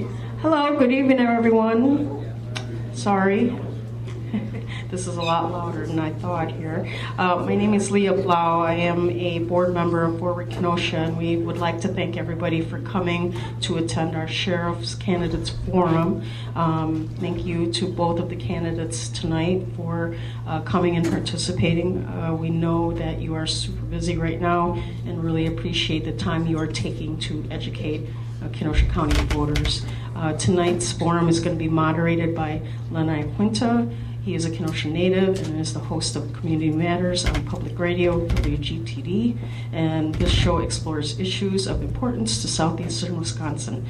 right. Hello, good evening, everyone. Sorry. This is a lot louder than I thought here. My name is Leah Blau. I am a board member of Forward Kenosha, and we would like to thank everybody for coming to attend our Sheriff's Candidates Forum. Thank you to both of the candidates tonight for coming and participating. We know that you are super busy right now and really appreciate the time you are taking to educate Kenosha County voters. Tonight's forum is going to be moderated by Lenai Quinta. He is a Kenosha native and is the host of Community Matters on public radio, WGTD, and this show explores issues of importance to southeastern Wisconsin.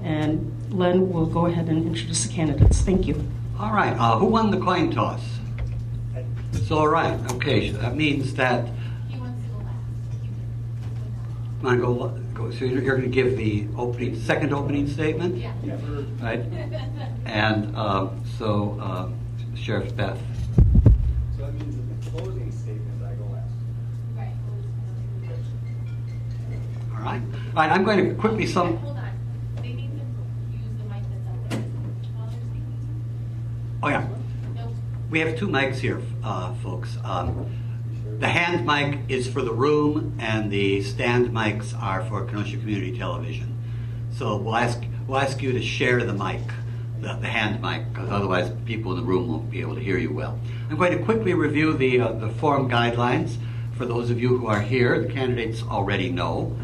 And Len will go ahead and introduce the candidates. Thank you. All right, who won the coin toss? It's all right, okay, that means that... He wants to go last. Want to go, so you're going to give the second opening statement? Yeah. Right? And Sheriff Beth. So that means in the closing statement, I go last. Right. All right. All right, I'm going to quickly sum... Hold on. They need to use the mic that's up there while they're speaking. Oh, yeah. Nope. We have two mics here, folks. The hand mic is for the room, and the stand mics are for Kenosha Community Television. So we'll ask you to share the mic, the hand mic, because otherwise people in the room won't be able to hear you well. I'm going to quickly review the forum guidelines. For those of you who are here, the candidates already know.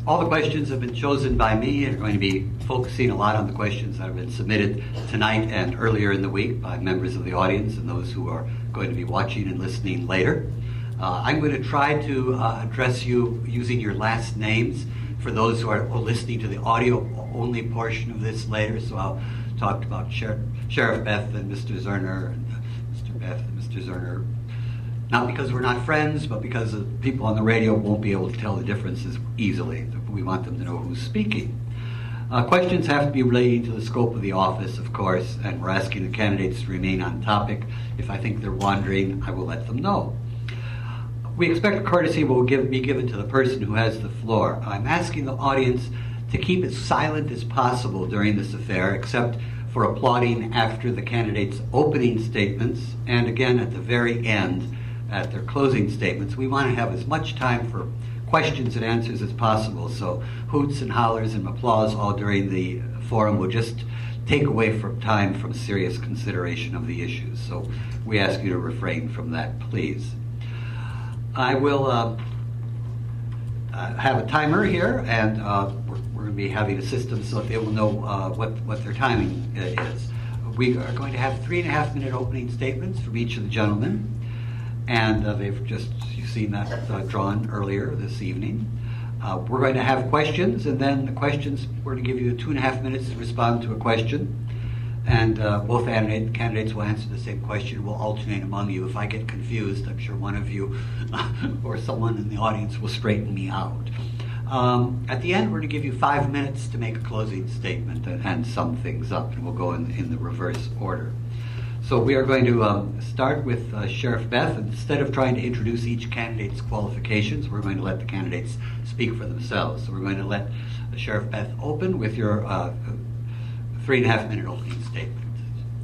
All the questions have been chosen by me and are going to be focusing a lot on the questions that have been submitted tonight and earlier in the week by members of the audience and those who are going to be watching and listening later. I'm going to try to address you using your last names for those who are listening to the audio-only portion of this later. So I'll talk about Sheriff Beth and Mr. Zoerner and Mr. Beth and Mr. Zoerner. Not because we're not friends, but because the people on the radio won't be able to tell the differences easily. We want them to know who's speaking. Questions have to be relating to the scope of the office, of course, and we're asking the candidates to remain on topic. If I think they're wandering, I will let them know. We expect courtesy will be given to the person who has the floor. I'm asking the audience to keep as silent as possible during this affair, except for applauding after the candidates' opening statements, and again at the very end, at their closing statements. We want to have as much time for questions and answers as possible, so hoots and hollers and applause all during the forum will just take away from time from serious consideration of the issues. So we ask you to refrain from that, please. I will have a timer here, and we're going to be having a system so that they will know what their timing is. We are going to have 3.5-minute opening statements from each of the gentlemen. And you've seen that drawn earlier this evening. We're going to have questions, and then the questions, we're going to give you 2.5 minutes to respond to a question. And both candidates will answer the same question. We'll alternate among you. If I get confused, I'm sure one of you or someone in the audience will straighten me out. At the end, we're going to give you 5 minutes to make a closing statement and sum things up, and we'll go in the reverse order. So we are going to start with Sheriff Beth. Instead of trying to introduce each candidate's qualifications, we're going to let the candidates speak for themselves. So we're going to let Sheriff Beth open with your 3.5-minute opening statement.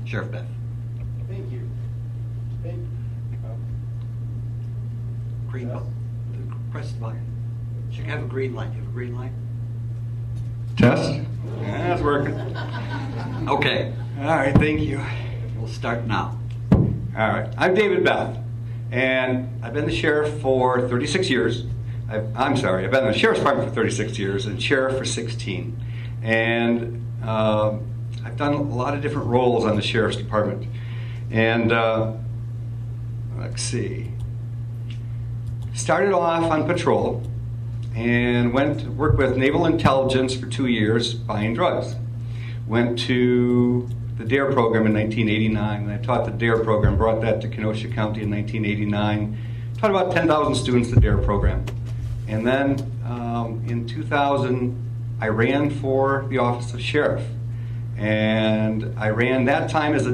Sheriff Beth. Thank you. Green button. Press the button. Should have a green light. You have a green light? Test? Yeah, that's working. Okay. All right, thank you. We'll start now. All right, I'm David Beth, and I've been the sheriff for 36 years. I've been in the sheriff's department for 36 years and sheriff for 16. And I've done a lot of different roles on the sheriff's department. And let's see. Started off on patrol and went to work with Naval Intelligence for 2 years buying drugs. Went to the DARE program in 1989. I taught the DARE program, brought that to Kenosha County in 1989. Taught about 10,000 students the DARE program. And then in 2000, I ran for the office of sheriff. And I ran that time as a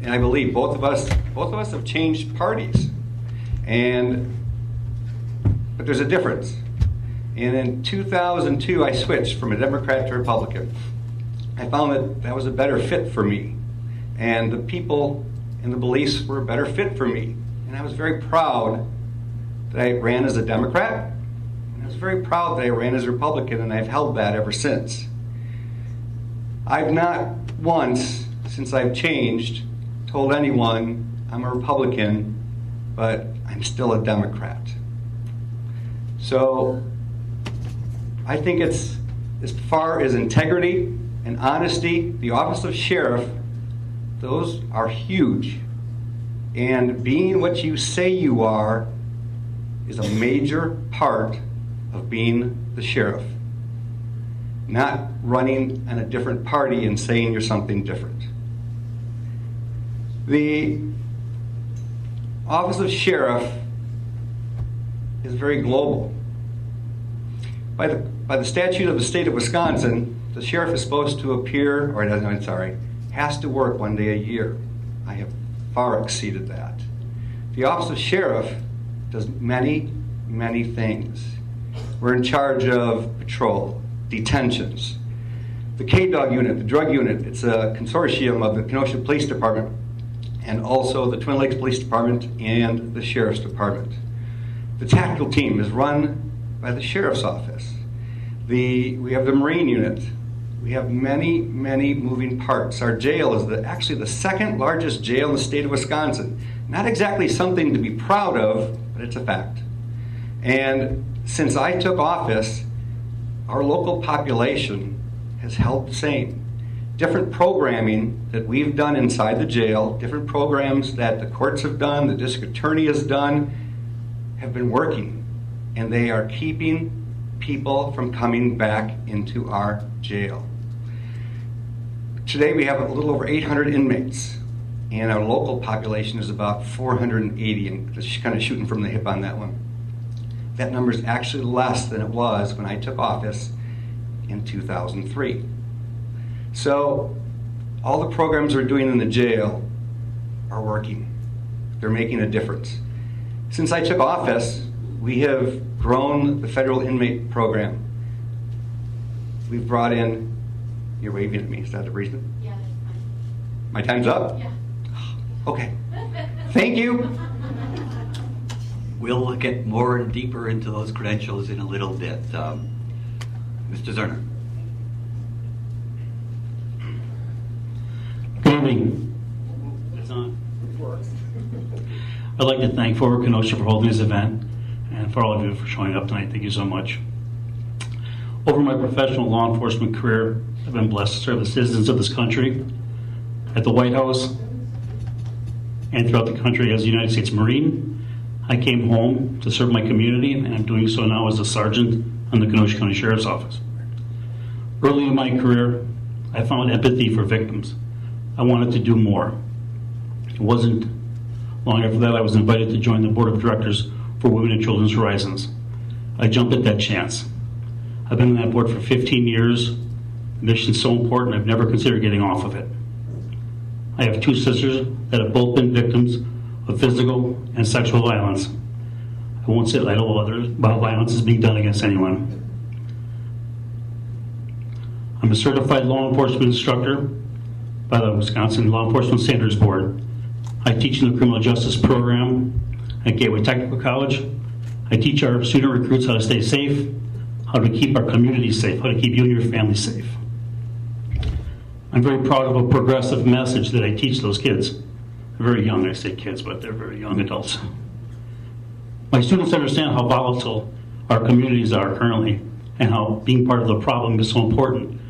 and I believe both of us have changed parties, but there's a difference. And in 2002, I switched from a Democrat to Republican. I found that was a better fit for me, and the people and the beliefs were a better fit for me. And I was very proud that I ran as a Democrat, and I was very proud that I ran as a Republican, and I've held that ever since. I've not once, since I've changed, told anyone I'm a Republican, but I'm still a Democrat. So I think it's, as far as integrity and honesty, the office of sheriff, those are huge. And being what you say you are is a major part of being the sheriff. Not running in a different party and saying you're something different. The office of sheriff is very global. By the statute of the state of Wisconsin, the sheriff is supposed to appear, has to work 1 day a year. I have far exceeded that. The office of sheriff does many, many things. We're in charge of patrol, detentions. The K-Dog unit, the drug unit, it's a consortium of the Kenosha Police Department and also the Twin Lakes Police Department and the Sheriff's Department. The tactical team is run by the Sheriff's Office. We have the Marine unit. We have many, many moving parts. Our jail is actually the second largest jail in the state of Wisconsin. Not exactly something to be proud of, but it's a fact. And since I took office, our local population has held the same. Different programming that we've done inside the jail, different programs that the courts have done, the district attorney has done, have been working. And they are keeping people from coming back into our jail. Today we have a little over 800 inmates, and our local population is about 480, and just kind of shooting from the hip on that one. That number is actually less than it was when I took office in 2003. So all the programs we're doing in the jail are working. They're making a difference. Since I took office, we have grown the federal inmate program. We've brought in, you're waving at me, is that the reason? Yeah, that's fine. My time's up? Yeah. Okay. Thank you. We'll get more and deeper into those credentials in a little bit. Mr. Zoerner. Good evening. It's on. I'd like to thank Forward Kenosha for holding this event and for all of you for showing up tonight. Thank you so much. Over my professional law enforcement career, I've been blessed to serve the citizens of this country at the White House and throughout the country as a United States Marine. I came home to serve my community, and I'm doing so now as a sergeant on the Kenosha County Sheriff's Office. Early in my career, I found empathy for victims. I wanted to do more. It wasn't long after that I was invited to join the board of directors for Women and Children's Horizons. I jumped at that chance. I've been on that board for 15 years. The mission's so important, I've never considered getting off of it. I have two sisters that have both been victims of physical and sexual violence. I won't say idle others while violence is being done against anyone. I'm a certified law enforcement instructor by the Wisconsin Law Enforcement Standards Board. I teach in the criminal justice program at Gateway Technical College. I teach our student recruits how to stay safe, how to keep our community safe, how to keep you and your family safe. I'm very proud of a progressive message that I teach those kids. They're very young, I say kids, but they're very young adults. My students understand how volatile our communities are currently and how being part of the problem is so important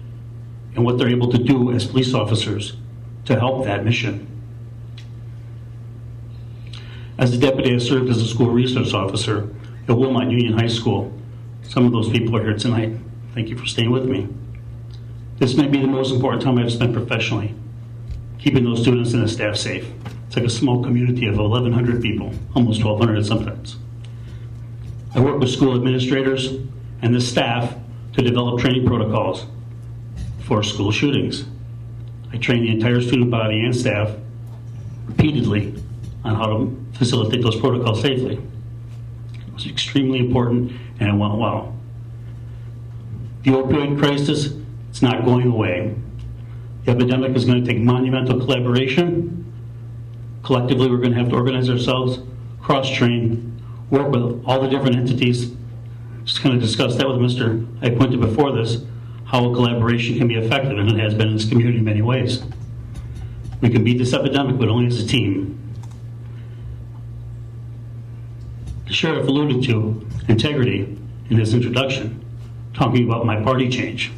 and what they're able to do as police officers to help that mission. As a deputy, I served as a school resource officer at Wilmot Union High School. Some of those people are here tonight. Thank you for staying with me. This may be the most important time I've spent professionally, keeping those students and the staff safe. It's like a small community of 1,100 people, almost 1,200 sometimes. I work with school administrators and the staff to develop training protocols for school shootings. I train the entire student body and staff repeatedly on how to facilitate those protocols safely. It was extremely important, and it went well. The opioid crisis, it's not going away. The epidemic is going to take monumental collaboration. Collectively, we're going to have to organize ourselves, cross-train, work with all the different entities. Just kind of discussed that with Mr. I pointed before this, how a collaboration can be effective, and it has been in this community in many ways. We can beat this epidemic, but only as a team. The sheriff alluded to integrity in his introduction, talking about my party change.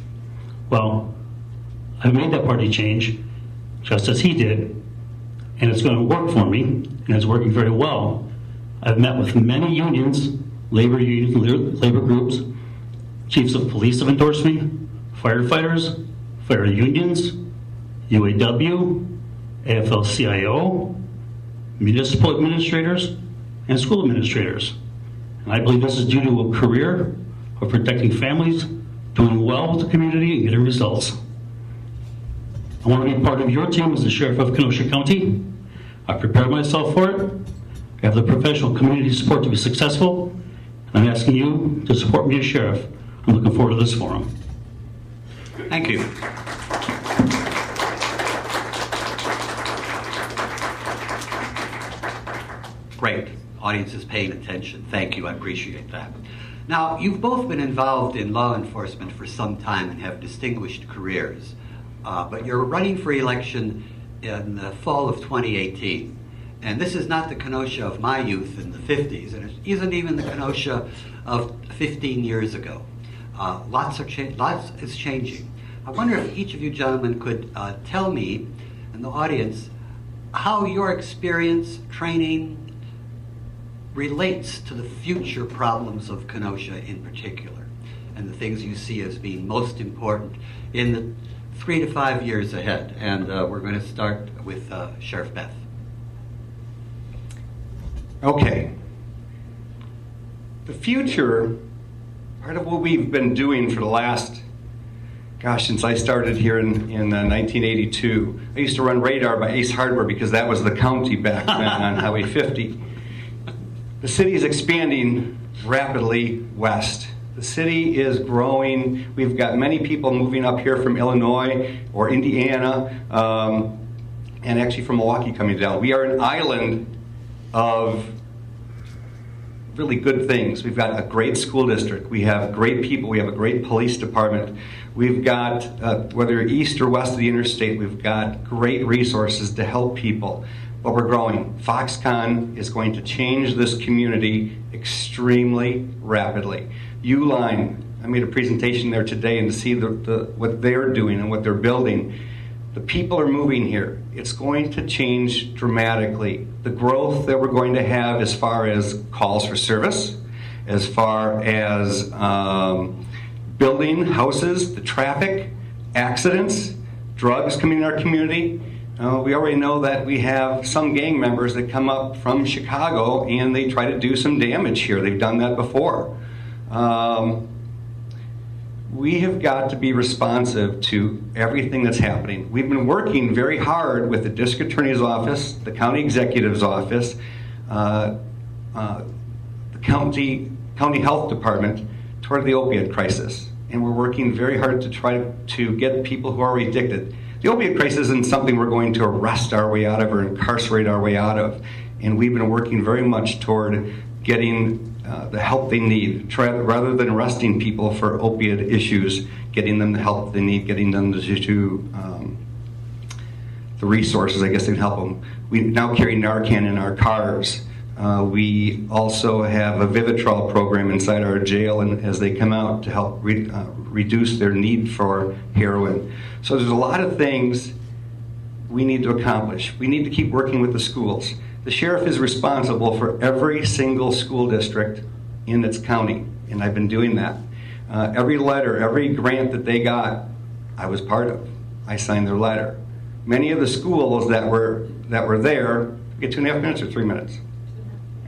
Well, I've made that party change just as he did, and it's going to work for me, and it's working very well. I've met with many unions, labor groups, chiefs of police have endorsed me, firefighters, fire unions, UAW, AFL-CIO, municipal administrators, and school administrators. And I believe this is due to a career of protecting families, doing well with the community, and getting results. I want to be part of your team as the Sheriff of Kenosha County. I've prepared myself for it. I have the professional community support to be successful. And I'm asking you to support me as Sheriff. I'm looking forward to this forum. Thank you. Great. Audience is paying attention. Thank you. I appreciate that. Now, you've both been involved in law enforcement for some time and have distinguished careers. But you're running for election in the fall of 2018. And this is not the Kenosha of my youth in the 50s, and it isn't even the Kenosha of 15 years ago. Lots is changing. I wonder if each of you gentlemen could tell me and the audience how your experience, training, relates to the future problems of Kenosha in particular, and the things you see as being most important in the 3 to 5 years ahead. And we're going to start with Sheriff Beth. Okay. The future, part of what we've been doing for the last, since I started here in 1982. I used to run radar by Ace Hardware because that was the county back then on Highway 50. The city is expanding rapidly west. The city is growing. We've got many people moving up here from Illinois or Indiana, and actually from Milwaukee coming down. We are an island of really good things. We've got a great school district. We have great people. We have a great police department. We've got, whether you're east or west of the interstate, we've got great resources to help people. But we're growing. Foxconn is going to change this community extremely rapidly. Uline, I made a presentation there today, and to see what they're doing and what they're building. The people are moving here. It's going to change dramatically. The growth that we're going to have as far as calls for service, as far as building houses, the traffic, accidents, drugs coming in our community. We already know that we have some gang members that come up from Chicago and they try to do some damage here. They've done that before. We have got to be responsive to everything that's happening. We've been working very hard with the district attorney's office, the county executive's office, the county health department toward the opiate crisis. And we're working very hard to try to get people who are addicted. The opiate crisis isn't something we're going to arrest our way out of or incarcerate our way out of. And we've been working very much toward getting the help they need, rather than arresting people for opiate issues, getting them the help they need, getting them to the resources, I guess, that can help them. We now carry Narcan in our cars. We also have a Vivitrol program inside our jail, and as they come out, to help reduce their need for heroin. So there's a lot of things we need to accomplish. We need to keep working with the schools. The sheriff is responsible for every single school district in its county, and I've been doing that. Every letter, every grant that they got, I was part of. I signed their letter. Many of the schools that were there, get 2.5 minutes or 3 minutes?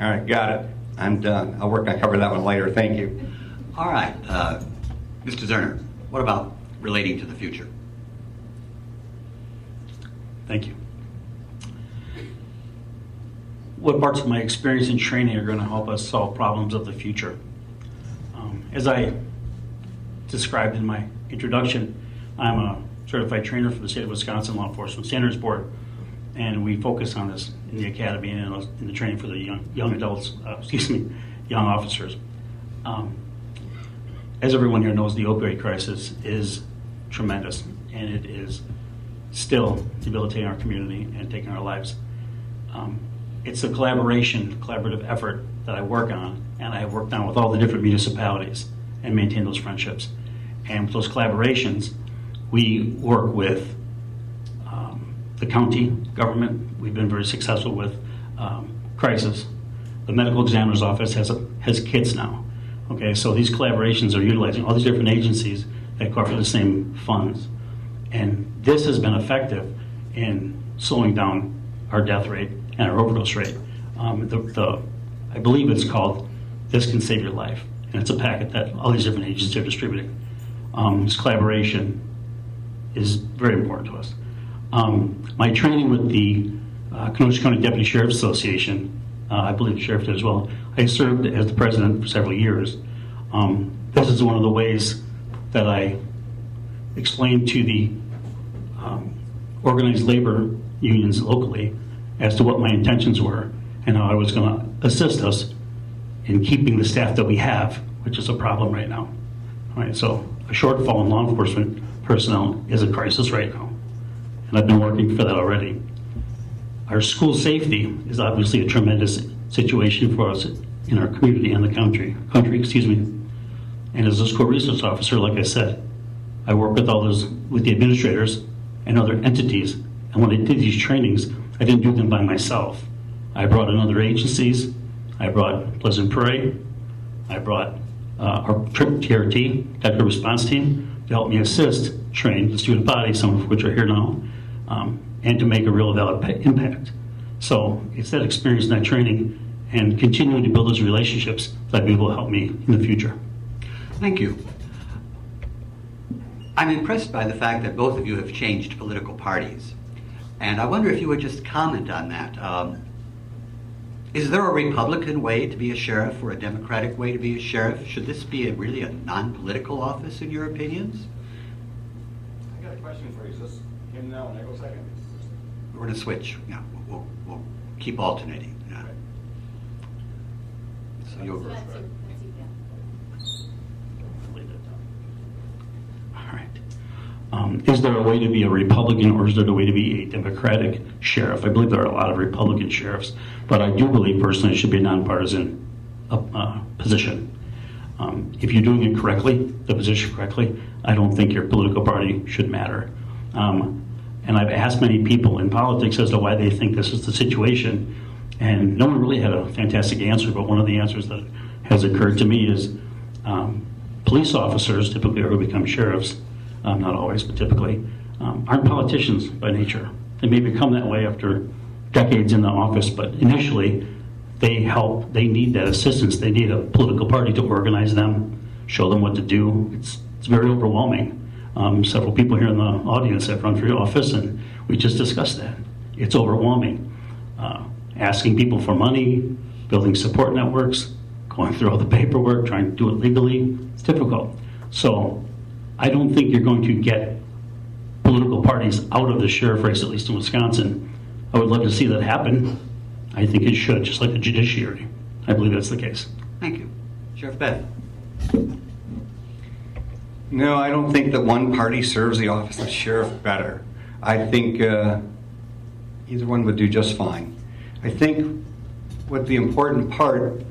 All right, got it. I'm done. I'll cover that one later. Thank you. All right. Mr. Zoerner, what about relating to the future? Thank you. what parts of my experience and training are going to help us solve problems of the future. As I described in my introduction, I'm a certified trainer for the state of Wisconsin Law Enforcement Standards Board, and we focus on this in the academy and in the training for the young adults, young officers. As everyone here knows, the opioid crisis is tremendous, and it is still debilitating our community and taking our lives. It's a collaborative effort that I work on, and I have worked on with all the different municipalities and maintain those friendships. And with those collaborations, we work with the county government. We've been very successful with crisis. The medical examiner's office has kits now. Okay, so these collaborations are utilizing all these different agencies that cover the same funds. And this has been effective in slowing down our death rate and our overdose rate. I believe it's called This Can Save Your Life. And it's a packet that all these different agencies are distributing. This collaboration is very important to us. My training with the Kenosha County Deputy Sheriff's Association, I believe the sheriff did as well. I served as the president for several years. This is one of the ways that I explained to the organized labor unions locally as to what my intentions were and how I was going to assist us in keeping the staff that we have, which is a problem right now. All right, so a shortfall in law enforcement personnel is a crisis right now, and I've been working for that already. Our school safety is obviously a tremendous situation for us in our community and the country. And as a school resource officer, like I said, I work with with the administrators and other entities. And when I did these trainings, I didn't do them by myself. I brought in other agencies. I brought Pleasant Prairie. I brought our TRT, Technical Response Team, to help me assist train the student body, some of which are here now, and to make a real valid impact. So it's that experience and that training and continuing to build those relationships that will help me in the future. Thank you. I'm impressed by the fact that both of you have changed political parties. And I wonder if you would just comment on that. Is there a Republican way to be a sheriff or a Democratic way to be a sheriff? Should this be really a non-political office in your opinions? I got a question for you. Is this him now and I go second? We're going to switch. Yeah, we'll keep alternating. Yeah. Okay. So you'll go. That's you, yeah. All right. Is there a way to be a Republican or is there a way to be a Democratic sheriff? I believe there are a lot of Republican sheriffs, but I do believe personally it should be a nonpartisan position. If you're doing it correctly, the position correctly, I don't think your political party should matter. And I've asked many people in politics as to why they think this is the situation, and no one really had a fantastic answer, but one of the answers that has occurred to me is police officers typically are who become sheriffs, not always, but typically, aren't politicians by nature. They may become that way after decades in the office, but initially they need that assistance. They need a political party to organize them, show them what to do. It's very overwhelming. Several people here in the audience have run for office, and we just discussed that. It's overwhelming. Asking people for money, building support networks, going through all the paperwork, trying to do it legally, it's difficult. So I don't think you're going to get political parties out of the sheriff race, at least in Wisconsin. I would love to see that happen. I think it should, just like the judiciary. I believe that's the case. Thank you. Sheriff Beth. No, I don't think that one party serves the office of sheriff better. I think either one would do just fine. I think what the important part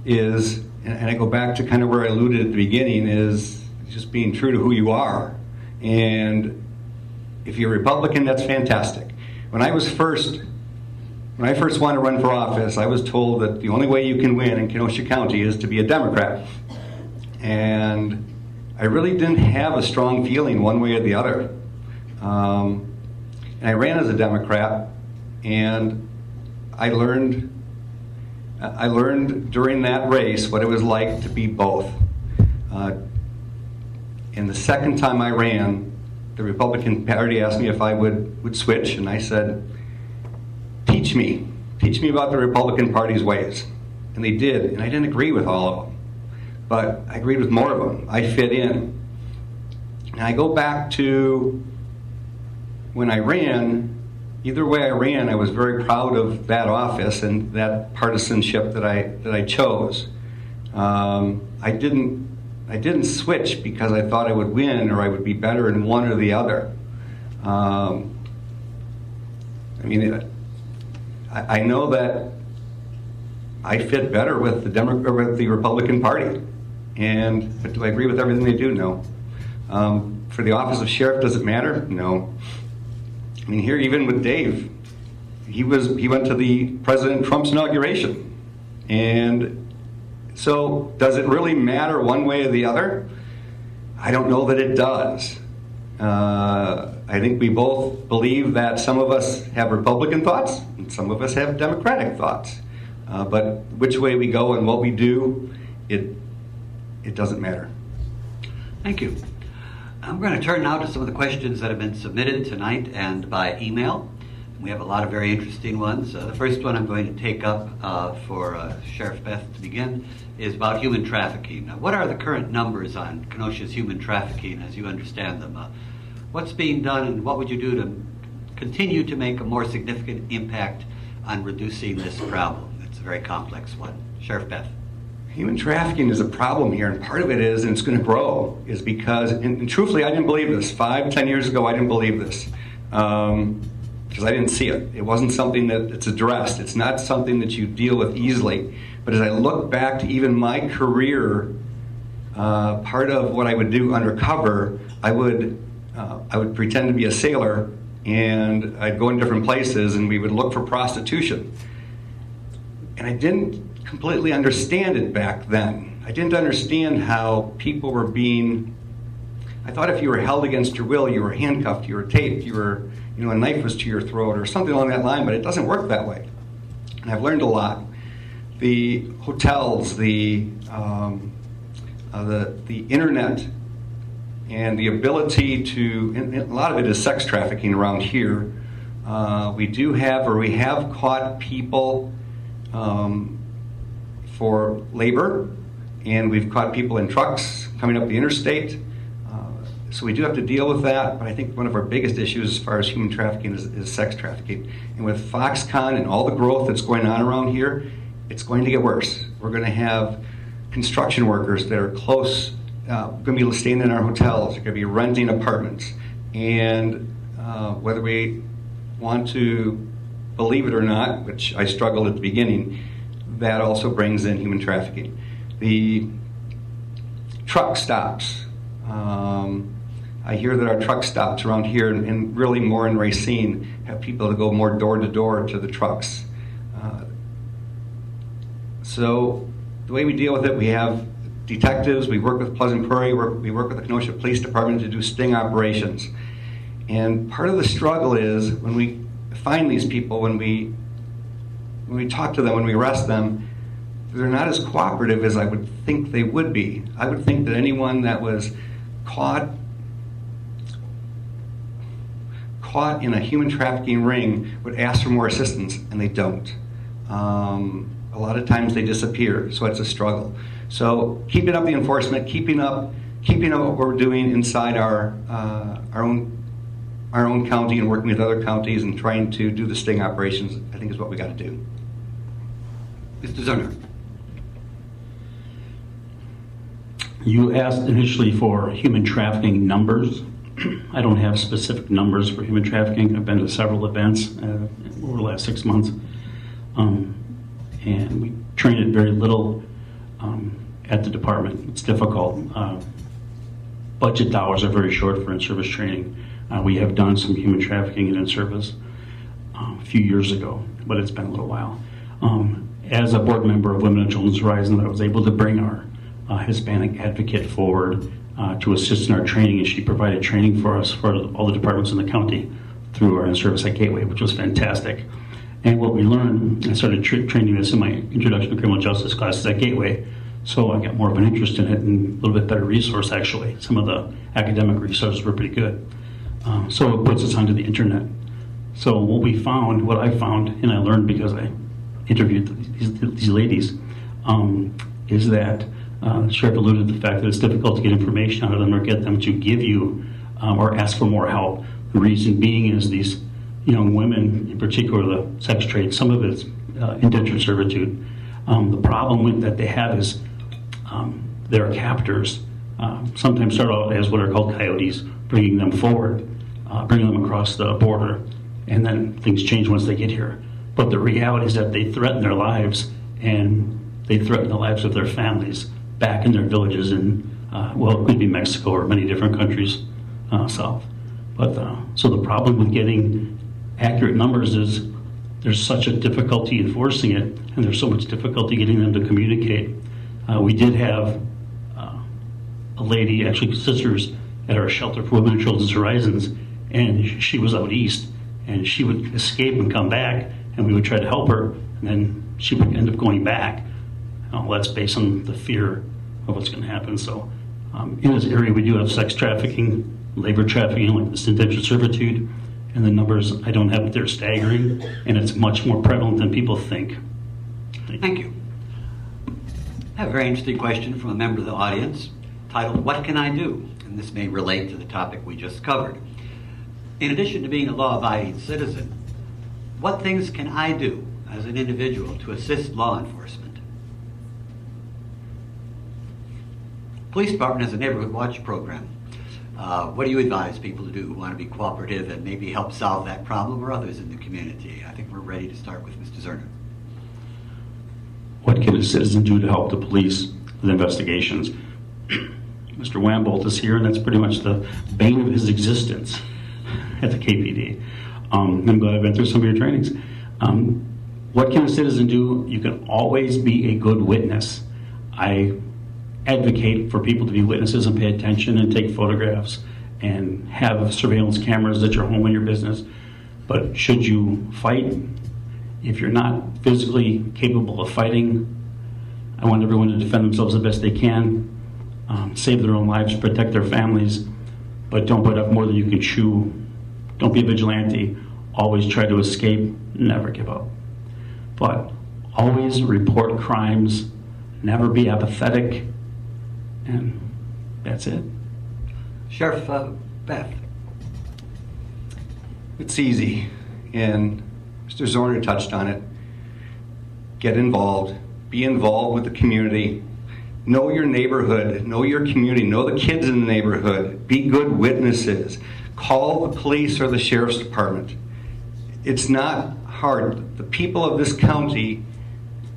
is, and I go back to kind of where I alluded at the beginning, is just being true to who you are. And if you're a Republican, that's fantastic. When I first wanted to run for office, I was told that the only way you can win in Kenosha County is to be a Democrat. And I really didn't have a strong feeling one way or the other. And I ran as a Democrat, and I learned during that race what it was like to be both. And the second time I ran, the Republican Party asked me if I would switch, and I said, teach me. teach me about the Republican Party's ways. And they did, and I didn't agree with all of them, but I agreed with more of them. I fit in. And I go back to when I ran. Either way I ran, I was very proud of that office and that partisanship that I chose. I didn't switch because I thought I would win or I would be better in one or the other. I know that I fit better with the Republican Party, but do I agree with everything they do? No. For the office of sheriff, does it matter? No. I mean, here even with Dave, he went to the President Trump's inauguration, and so does it really matter one way or the other? I don't know that it does. I think we both believe that some of us have Republican thoughts and some of us have Democratic thoughts. But which way we go and what we do, it doesn't matter. Thank you. I'm going to turn now to some of the questions that have been submitted tonight and by email. We have a lot of very interesting ones. The first one I'm going to take up for Sheriff Beth to begin is about human trafficking. What are the current numbers on Kenosha's human trafficking as you understand them? What's being done and what would you do to continue to make a more significant impact on reducing this problem? It's a very complex one. Sheriff Beth. Human trafficking is a problem here, and part of it is, and it's going to grow, is because, and truthfully, I didn't believe this. 5-10 years ago, I didn't believe this because I didn't see it. It wasn't something that it's addressed. It's not something that you deal with easily. But as I look back to even my career, part of what I would do undercover, I would pretend to be a sailor, and I'd go in different places, and we would look for prostitution. And I didn't completely understand it back then. I didn't understand how people were I thought if you were held against your will, you were handcuffed, you were taped, a knife was to your throat or something along that line, but it doesn't work that way. And I've learned a lot. The hotels, the internet, and the ability to, and a lot of it is sex trafficking around here. We have caught people for labor, and we've caught people in trucks coming up the interstate. So we do have to deal with that, but I think one of our biggest issues as far as human trafficking is sex trafficking. And with Foxconn and all the growth that's going on around here, it's going to get worse. We're going to have construction workers that are close, going to be staying in our hotels, they're going to be renting apartments. And whether we want to believe it or not, which I struggled at the beginning, that also brings in human trafficking. The truck stops. I hear that our truck stops around here, and really more in Racine, have people that go more door to door to the trucks. So the way we deal with it, we have detectives, we work with Pleasant Prairie, we work with the Kenosha Police Department to do sting operations. And part of the struggle is when we find these people, when we talk to them, when we arrest them, they're not as cooperative as I would think they would be. I would think that anyone that was caught in a human trafficking ring would ask for more assistance, and they don't. A lot of times they disappear, so it's a struggle. So keeping up the enforcement, keeping up what we're doing inside our own county and working with other counties and trying to do the sting operations, I think is what we got to do. Mr. Zoerner. You asked initially for human trafficking numbers. I don't have specific numbers for human trafficking. I've been to several events over the last 6 months. And we train it very little at the department. It's difficult. Budget dollars are very short for in-service training. We have done some human trafficking in service a few years ago, but it's been a little while. As a board member of Women and Children's Horizon, I was able to bring our Hispanic advocate forward to assist in our training, and she provided training for us for all the departments in the county through our in-service at Gateway, which was fantastic. And what we learned, I started training this in my Introduction to Criminal Justice classes at Gateway, so I got more of an interest in it and a little bit better resource, actually. Some of the academic resources were pretty good. So it puts us onto the internet. So what I found, and I learned because I interviewed these ladies, is that the sheriff alluded to the fact that it's difficult to get information out of them or get them to give you or ask for more help. The reason being is these young women, in particular the sex trade, some of it's indentured servitude. The problem that they have is their captors sometimes start out as what are called coyotes, bringing them forward, bringing them across the border, and then things change once they get here. But the reality is that they threaten their lives, and they threaten the lives of their families back in their villages in, well, it could be Mexico or many different countries south. But so the problem with getting accurate numbers is there's such a difficulty enforcing it, and there's so much difficulty getting them to communicate. We did have a lady, actually sisters, at our shelter for women and children's horizons, and she was out east, and she would escape and come back, and we would try to help her, and then she would end up going back. Well, that's based on the fear of what's going to happen. So in this area, we do have sex trafficking, labor trafficking, like this indentured servitude, and the numbers I don't have, but they're staggering, and it's much more prevalent than people think. Thank you. I have a very interesting question from a member of the audience titled, "What Can I Do?" And this may relate to the topic we just covered. In addition to being a law-abiding citizen, what things can I do as an individual to assist law enforcement? Police Department has a neighborhood watch program. What do you advise people to do who want to be cooperative and maybe help solve that problem or others in the community? I think we're ready to start with Mr. Zoerner. What can a citizen do to help the police with investigations? Mr. Wambolt is here, and that's pretty much the bane of his existence at the KPD. I'm glad I've been through some of your trainings. What can a citizen do? You can always be a good witness. I advocate for people to be witnesses and pay attention and take photographs and have surveillance cameras at your home and your business. But should you fight, if you're not physically capable of fighting, I want everyone to defend themselves the best they can, save their own lives, protect their families, but don't bite off more than you can chew. Don't be a vigilante. Always try to escape. Never give up. But always report crimes. Never be apathetic. And that's it. Sheriff Beth. It's easy, and Mr. Zoerner touched on it. Get involved. Be involved with the community. Know your neighborhood. Know your community. Know the kids in the neighborhood. Be good witnesses. Call the police or the sheriff's department. It's not hard. The people of this county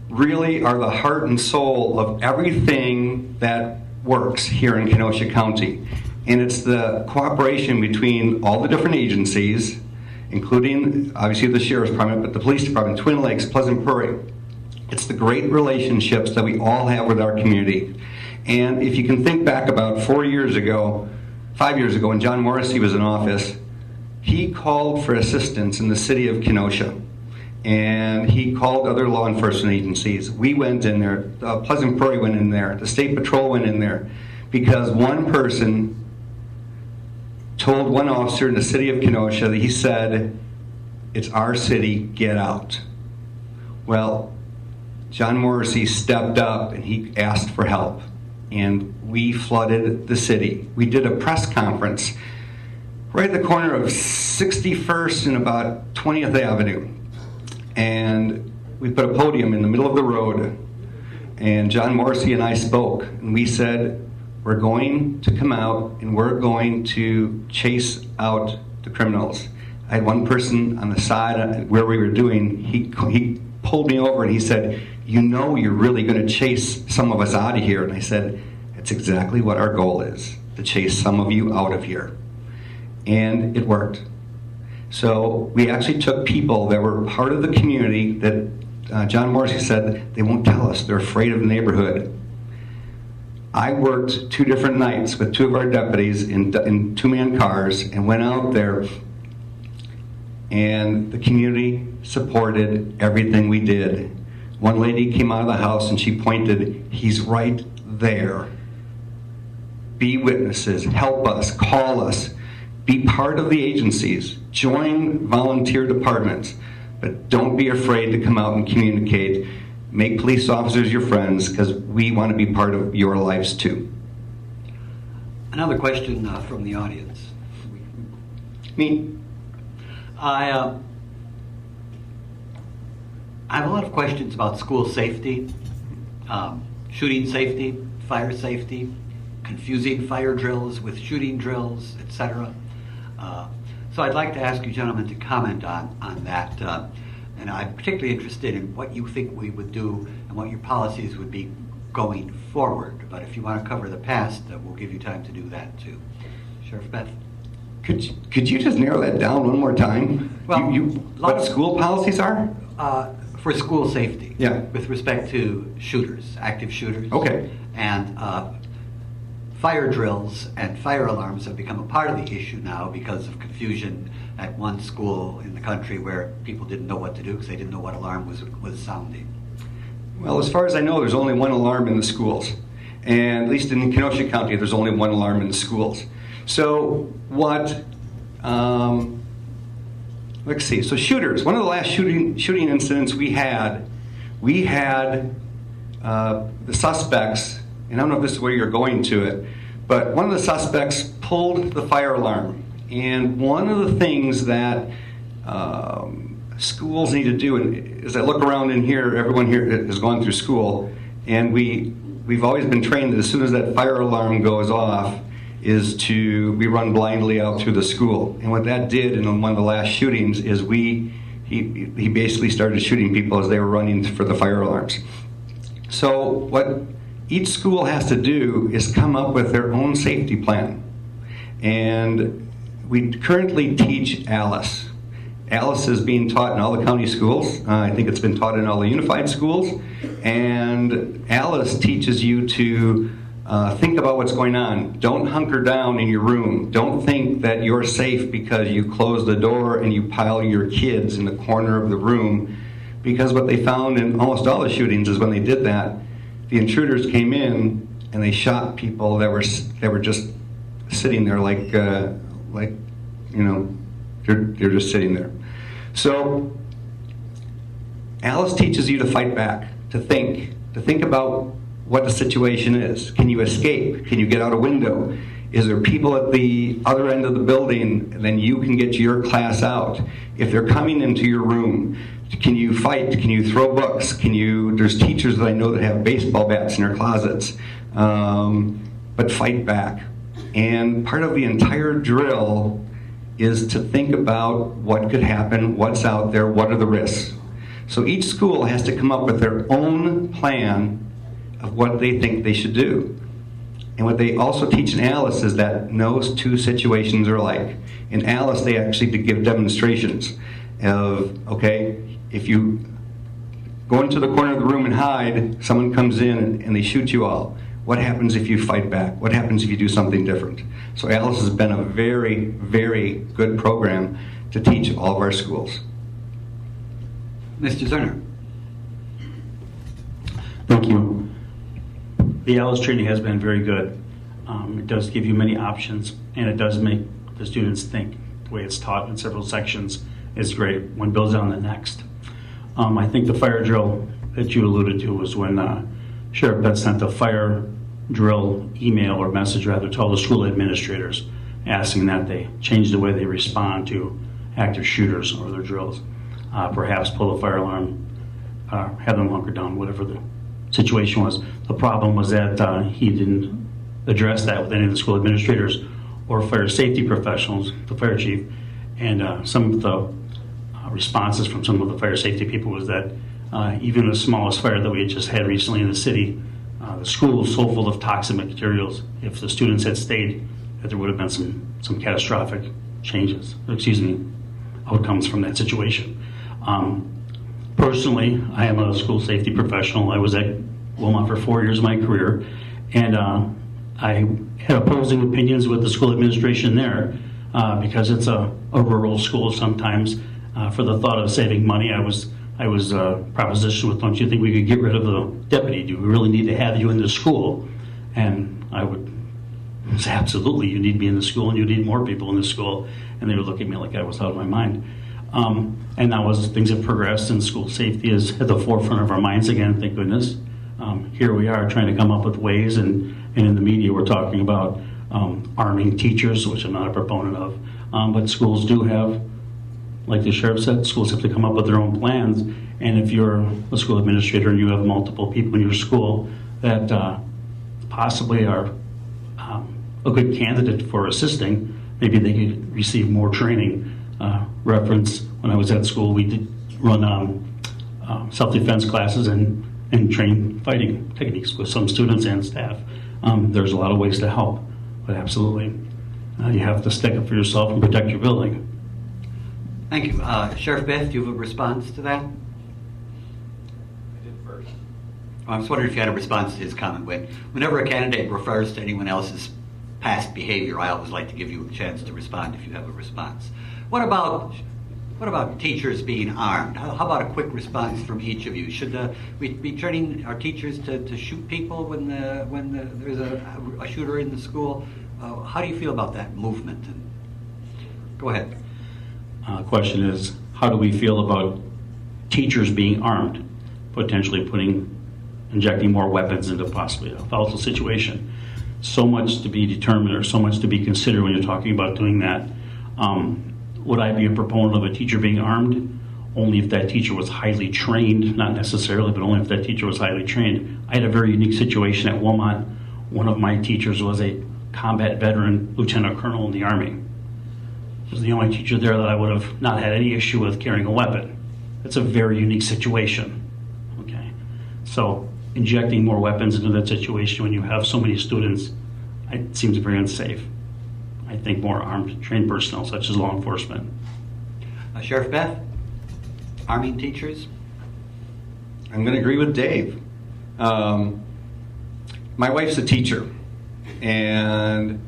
really are the heart and soul of everything that works here in Kenosha County. And it's the cooperation between all the different agencies, including obviously the sheriff's department, but the police department, Twin Lakes, Pleasant Prairie. It's the great relationships that we all have with our community. And if you can think back about 5 years ago, when John Morrissey was in office, he called for assistance in the city of Kenosha. And he called other law enforcement agencies. We went in there, Pleasant Prairie went in there, the State Patrol went in there, because one person told one officer in the city of Kenosha that he said, "It's our city, get out." Well, John Morrissey stepped up and he asked for help, and we flooded the city. We did a press conference right at the corner of 61st and about 20th Avenue. And we put a podium in the middle of the road, and John Morrissey and I spoke, and we said, we're going to come out and we're going to chase out the criminals. I had one person on the side where we were doing, he pulled me over and he said, "You know you're really going to chase some of us out of here." And I said, "That's exactly what our goal is, to chase some of you out of here." And it worked. So we actually took people that were part of the community that John Morrissey said they won't tell us. They're afraid of the neighborhood. I worked 2 different nights with 2 of our deputies in 2-man cars and went out there, and the community supported everything we did. One lady came out of the house and she pointed, "He's right there. Be witnesses, help us, call us. Be part of the agencies. Join volunteer departments." but don't be afraid to come out and communicate. Make police officers your friends, because we want to be part of your lives too. Another question from the audience. Me? I have a lot of questions about school safety, shooting safety, fire safety, confusing fire drills with shooting drills, etc. So I'd like to ask you gentlemen to comment on that. And I'm particularly interested in what you think we would do and what your policies would be going forward. But if you want to cover the past, we'll give you time to do that too. Sheriff Beth? Could you just narrow that down one more time? Well, what school policies are? For school safety. Yeah. With respect to shooters, active shooters. Okay. And fire drills and fire alarms have become a part of the issue now because of confusion at one school in the country where people didn't know what to do because they didn't know what alarm was sounding. Well, as far as I know, there's only one alarm in the schools. And at least in Kenosha County, there's only one alarm in the schools. So what, let's see, so shooters. One of the last shooting incidents we had the suspects, and I don't know if this is where you're going to it, but one of the suspects pulled the fire alarm. And one of the things that schools need to do, and as I look around in here, everyone here has gone through school, and we've always been trained that as soon as that fire alarm goes off, we run blindly out through the school. And what that did in one of the last shootings is he basically started shooting people as they were running for the fire alarms. So what each school has to do is come up with their own safety plan. And we currently teach Alice. Alice is being taught in all the county schools. I think it's been taught in all the unified schools. And Alice teaches you to think about what's going on. Don't hunker down in your room. Don't think that you're safe because you close the door and you pile your kids in the corner of the room. Because what they found in almost all the shootings is when they did that, the intruders came in and they shot people that were just sitting there like you know, they're just sitting there. So Alice teaches you to fight back, to think about what the situation is. Can you escape? Can you get out a window? Is there people at the other end of the building? Then you can get your class out. If they're coming into your room, can you fight? Can you throw books? There's teachers that I know that have baseball bats in their closets. But fight back. And part of the entire drill is to think about what could happen, what's out there, what are the risks. So each school has to come up with their own plan of what they think they should do. And what they also teach in Alice is that no two situations are alike. In Alice, they actually give demonstrations of, okay, if you go into the corner of the room and hide, someone comes in and they shoot you all. What happens if you fight back? What happens if you do something different? So Alice has been a very, very good program to teach all of our schools. Mr. Zoerner. Thank you. The Alice training has been very good. It does give you many options, and it does make the students think. The way it's taught in several sections is great. One builds on the next. I think the fire drill that you alluded to was when Sheriff Beth sent a fire drill email or message rather to all the school administrators asking that they change the way they respond to active shooters or their drills. Perhaps pull the fire alarm, have them hunker down, whatever the situation was. The problem was that he didn't address that with any of the school administrators or fire safety professionals, the fire chief, and some of the responses from some of the fire safety people was that even the smallest fire that we had just had recently in the city, the school was so full of toxic materials, if the students had stayed, that there would have been some catastrophic outcomes from that situation. Personally, I am a school safety professional. I was at Wilmot for 4 years of my career, and I had opposing opinions with the school administration there because it's a rural school sometimes. For the thought of saving money, I was propositioned with, don't you think we could get rid of the deputy? Do we really need to have you in the school? And I would say, absolutely, you need to be in the school and you need more people in the school. And they would look at me like I was out of my mind. And now as things have progressed and school safety is at the forefront of our minds again, thank goodness, here we are trying to come up with ways, and in the media we're talking about arming teachers, which I'm not a proponent of, but schools do have, like the sheriff said, schools have to come up with their own plans, and if you're a school administrator and you have multiple people in your school that possibly are a good candidate for assisting, maybe they could receive more training. Reference, when I was at school, we did run self-defense classes and train fighting techniques with some students and staff. There's a lot of ways to help, but absolutely, you have to stick up for yourself and protect your building. Thank you. Sheriff Beth, do you have a response to that? I did first. I was wondering if you had a response to his comment. Whenever a candidate refers to anyone else's past behavior, I always like to give you a chance to respond if you have a response. What about teachers being armed? How about a quick response from each of you? Should we be training our teachers to shoot people when there's a shooter in the school? How do you feel about that movement? Go ahead. Question is, how do we feel about teachers being armed, potentially injecting more weapons into possibly a volatile situation? So much to be determined, or so much to be considered when you're talking about doing that. Would I be a proponent of a teacher being armed? Only if that teacher was highly trained, not necessarily, but only if that teacher was highly trained. I had a very unique situation at Wilmot. One of my teachers was a combat veteran, lieutenant colonel in the Army. He was the only teacher there that I would have not had any issue with carrying a weapon. That's a very unique situation. Okay, so injecting more weapons into that situation when you have so many students, it seems very unsafe. I think more armed, trained personnel, such as law enforcement. Sheriff Beth, arming teachers? I'm going to agree with Dave. My wife's a teacher, and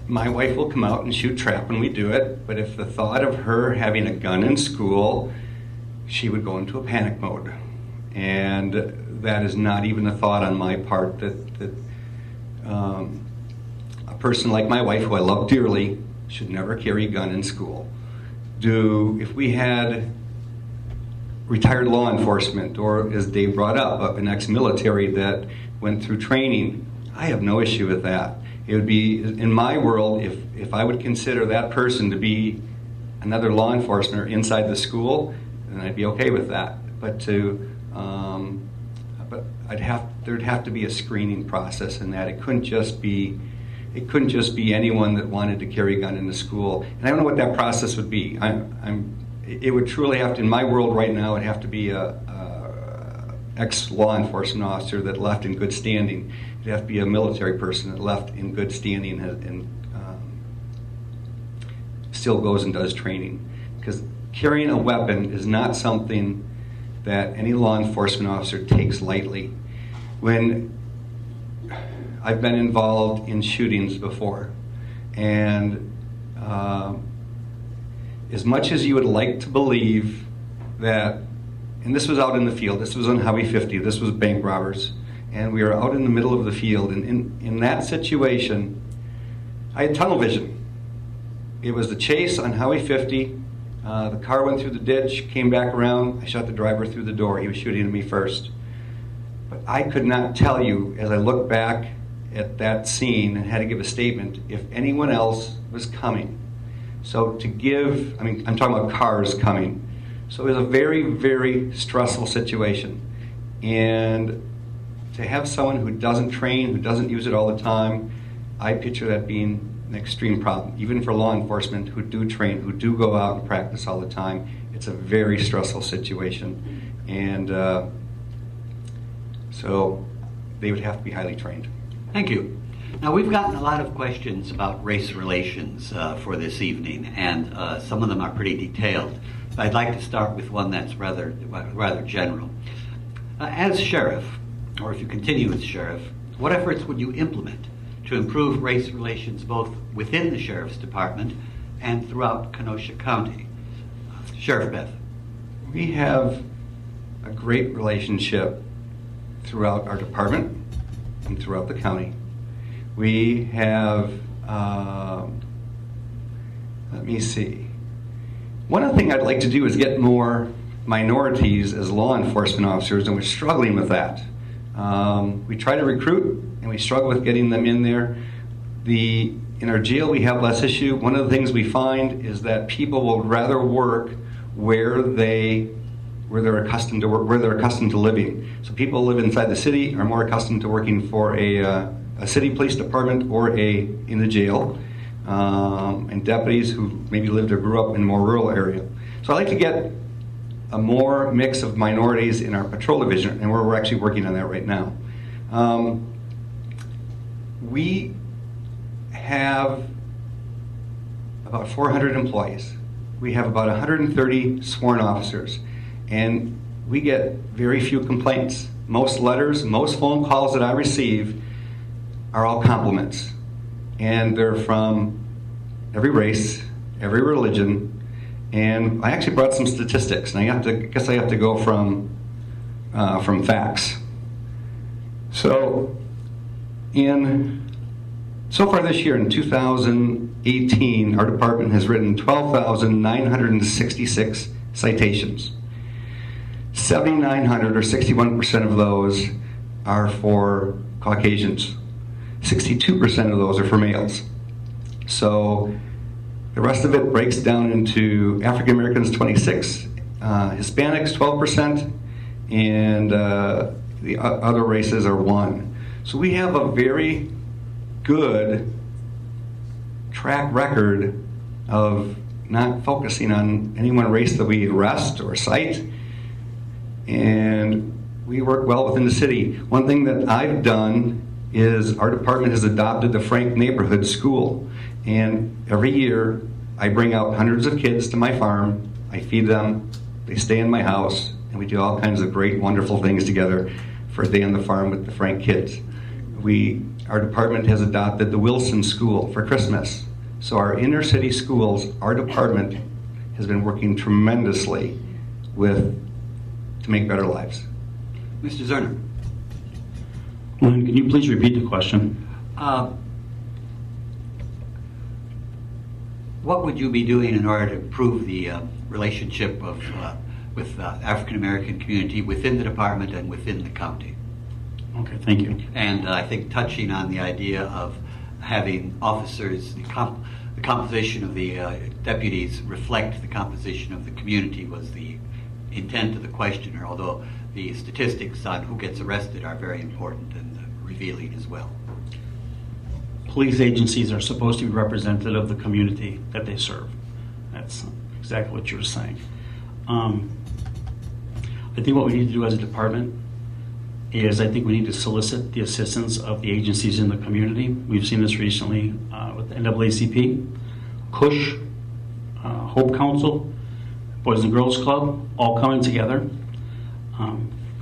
my wife will come out and shoot trap when we do it, but if the thought of her having a gun in school, she would go into a panic mode. And that is not even a thought on my part that a person like my wife, who I love dearly, should never carry a gun in school. If we had retired law enforcement, or as Dave brought up, an ex-military that went through training, I have no issue with that. It would be, in my world, if I would consider that person to be another law enforcement inside the school, then I'd be okay with that. But there'd have to be a screening process in that. It couldn't just be anyone that wanted to carry a gun in the school. And I don't know what that process would be. It would truly have to, in my world right now, it'd have to be a ex-law enforcement officer that left in good standing. It'd have to be a military person that left in good standing and still goes and does training. Because carrying a weapon is not something that any law enforcement officer takes lightly. When I've been involved in shootings before, and as much as you would like to believe that, and this was out in the field, this was on Highway 50, this was bank robbers, and we were out in the middle of the field, and in that situation, I had tunnel vision. It was the chase on Highway 50. The car went through the ditch, came back around. I shot the driver through the door. He was shooting at me first. But I could not tell you, as I look back at that scene and had to give a statement, if anyone else was coming. So I'm talking about cars coming. So it was a very, very stressful situation. And to have someone who doesn't train, who doesn't use it all the time, I picture that being an extreme problem. Even for law enforcement who do train, who do go out and practice all the time, it's a very stressful situation. And so they would have to be highly trained. Thank you. Now, we've gotten a lot of questions about race relations for this evening, and some of them are pretty detailed. But I'd like to start with one that's rather general. As sheriff, or if you continue as sheriff, what efforts would you implement to improve race relations both within the sheriff's department and throughout Kenosha County? Sheriff Beth. We have a great relationship throughout our department and throughout the county. We have, let me see, One other thing I'd like to do is get more minorities as law enforcement officers, and we're struggling with that. We try to recruit, and we struggle with getting them in there. In our jail, we have less issue. One of the things we find is that people will rather work where they're accustomed to work, where they're accustomed to living. So people who live inside the city are more accustomed to working for a city police department or in the jail, and deputies who maybe lived or grew up in a more rural area. So I like to get a more mix of minorities in our patrol division, and we're actually working on that right now. We have about 400 employees. We have about 130 sworn officers, and we get very few complaints. Most letters, most phone calls that I receive are all compliments, and they're from every race, every religion, and I actually brought some statistics, and I guess I have to go from facts. So far this year, in 2018, our department has written 12,966 citations. 7,900, or 61% of those, are for Caucasians. 62% of those are for males. So the rest of it breaks down into African Americans 26, Hispanics 12%, and the other races are 1. So we have a very good track record of not focusing on any one race that we arrest or cite, and we work well within the city. One thing that I've done is our department has adopted the Frank Neighborhood School, and every year I bring out hundreds of kids to my farm, I feed them, they stay in my house, and we do all kinds of great, wonderful things together for a day on the farm with the Frank kids. Our department has adopted the Wilson School for Christmas. So our inner city schools, our department has been working tremendously to make better lives. Mr. Zoerner. Lynn, can you please repeat the question? What would you be doing in order to improve the relationship with the African American community within the department and within the county? Okay, thank you. And I think touching on the idea of having officers, the composition of the deputies reflect the composition of the community was the intent of the questioner, although the statistics on who gets arrested are very important and revealing as well. Police agencies are supposed to be representative of the community that they serve. That's exactly what you were saying. I think what we need to do as a department is I think we need to solicit the assistance of the agencies in the community. We've seen this recently with the NAACP, CUSH, Hope Council, Boys and Girls Club, all coming together,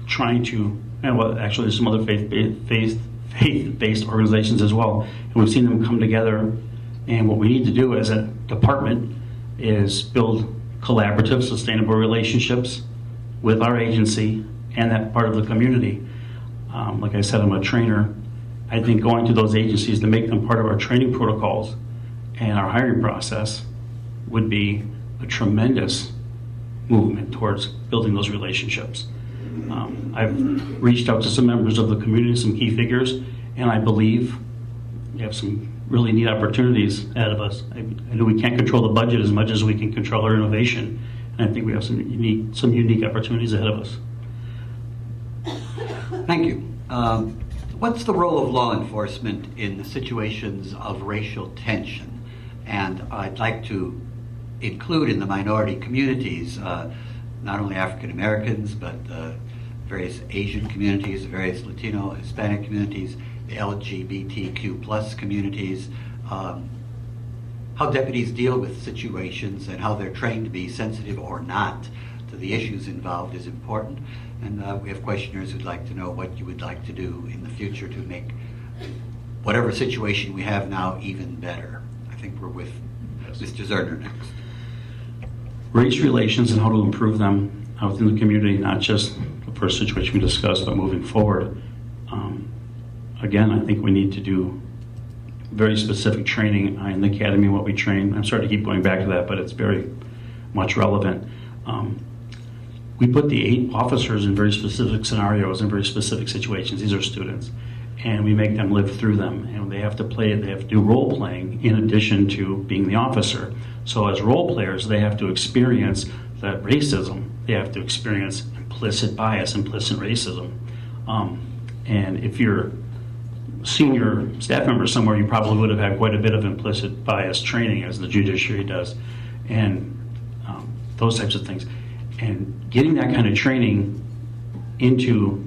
trying to, and well, actually there's some other faith-based organizations as well, and we've seen them come together. And what we need to do as a department is build collaborative, sustainable relationships with our agency and that part of the community. Like I said, I'm a trainer. I think going to those agencies to make them part of our training protocols and our hiring process would be a tremendous movement towards building those relationships. I've reached out to some members of the community, some key figures, and I believe we have some really neat opportunities ahead of us. I know we can't control the budget as much as we can control our innovation, and I think we have some unique opportunities ahead of us. Thank you. What's the role of law enforcement in the situations of racial tension? And I'd like to include in the minority communities not only African Americans, but various Asian communities, various Latino, Hispanic communities, the LGBTQ plus communities, how deputies deal with situations and how they're trained to be sensitive or not to the issues involved is important. And we have questioners who'd like to know what you would like to do in the future to make whatever situation we have now even better. I think we're with Mr. Zoerner next. Race relations and how to improve them within the community, not just the first situation we discussed, but moving forward. Again, I think we need to do very specific training in the academy, what we train. I'm sorry to keep going back to that, but it's very much relevant. We put the 8 officers in very specific scenarios, in very specific situations. These are students. And we make them live through them. And they have to do role playing in addition to being the officer. So as role players, they have to experience that racism. They have to experience implicit bias, implicit racism. And if you're a senior staff member somewhere, you probably would have had quite a bit of implicit bias training, as the judiciary does, and those types of things. And getting that kind of training into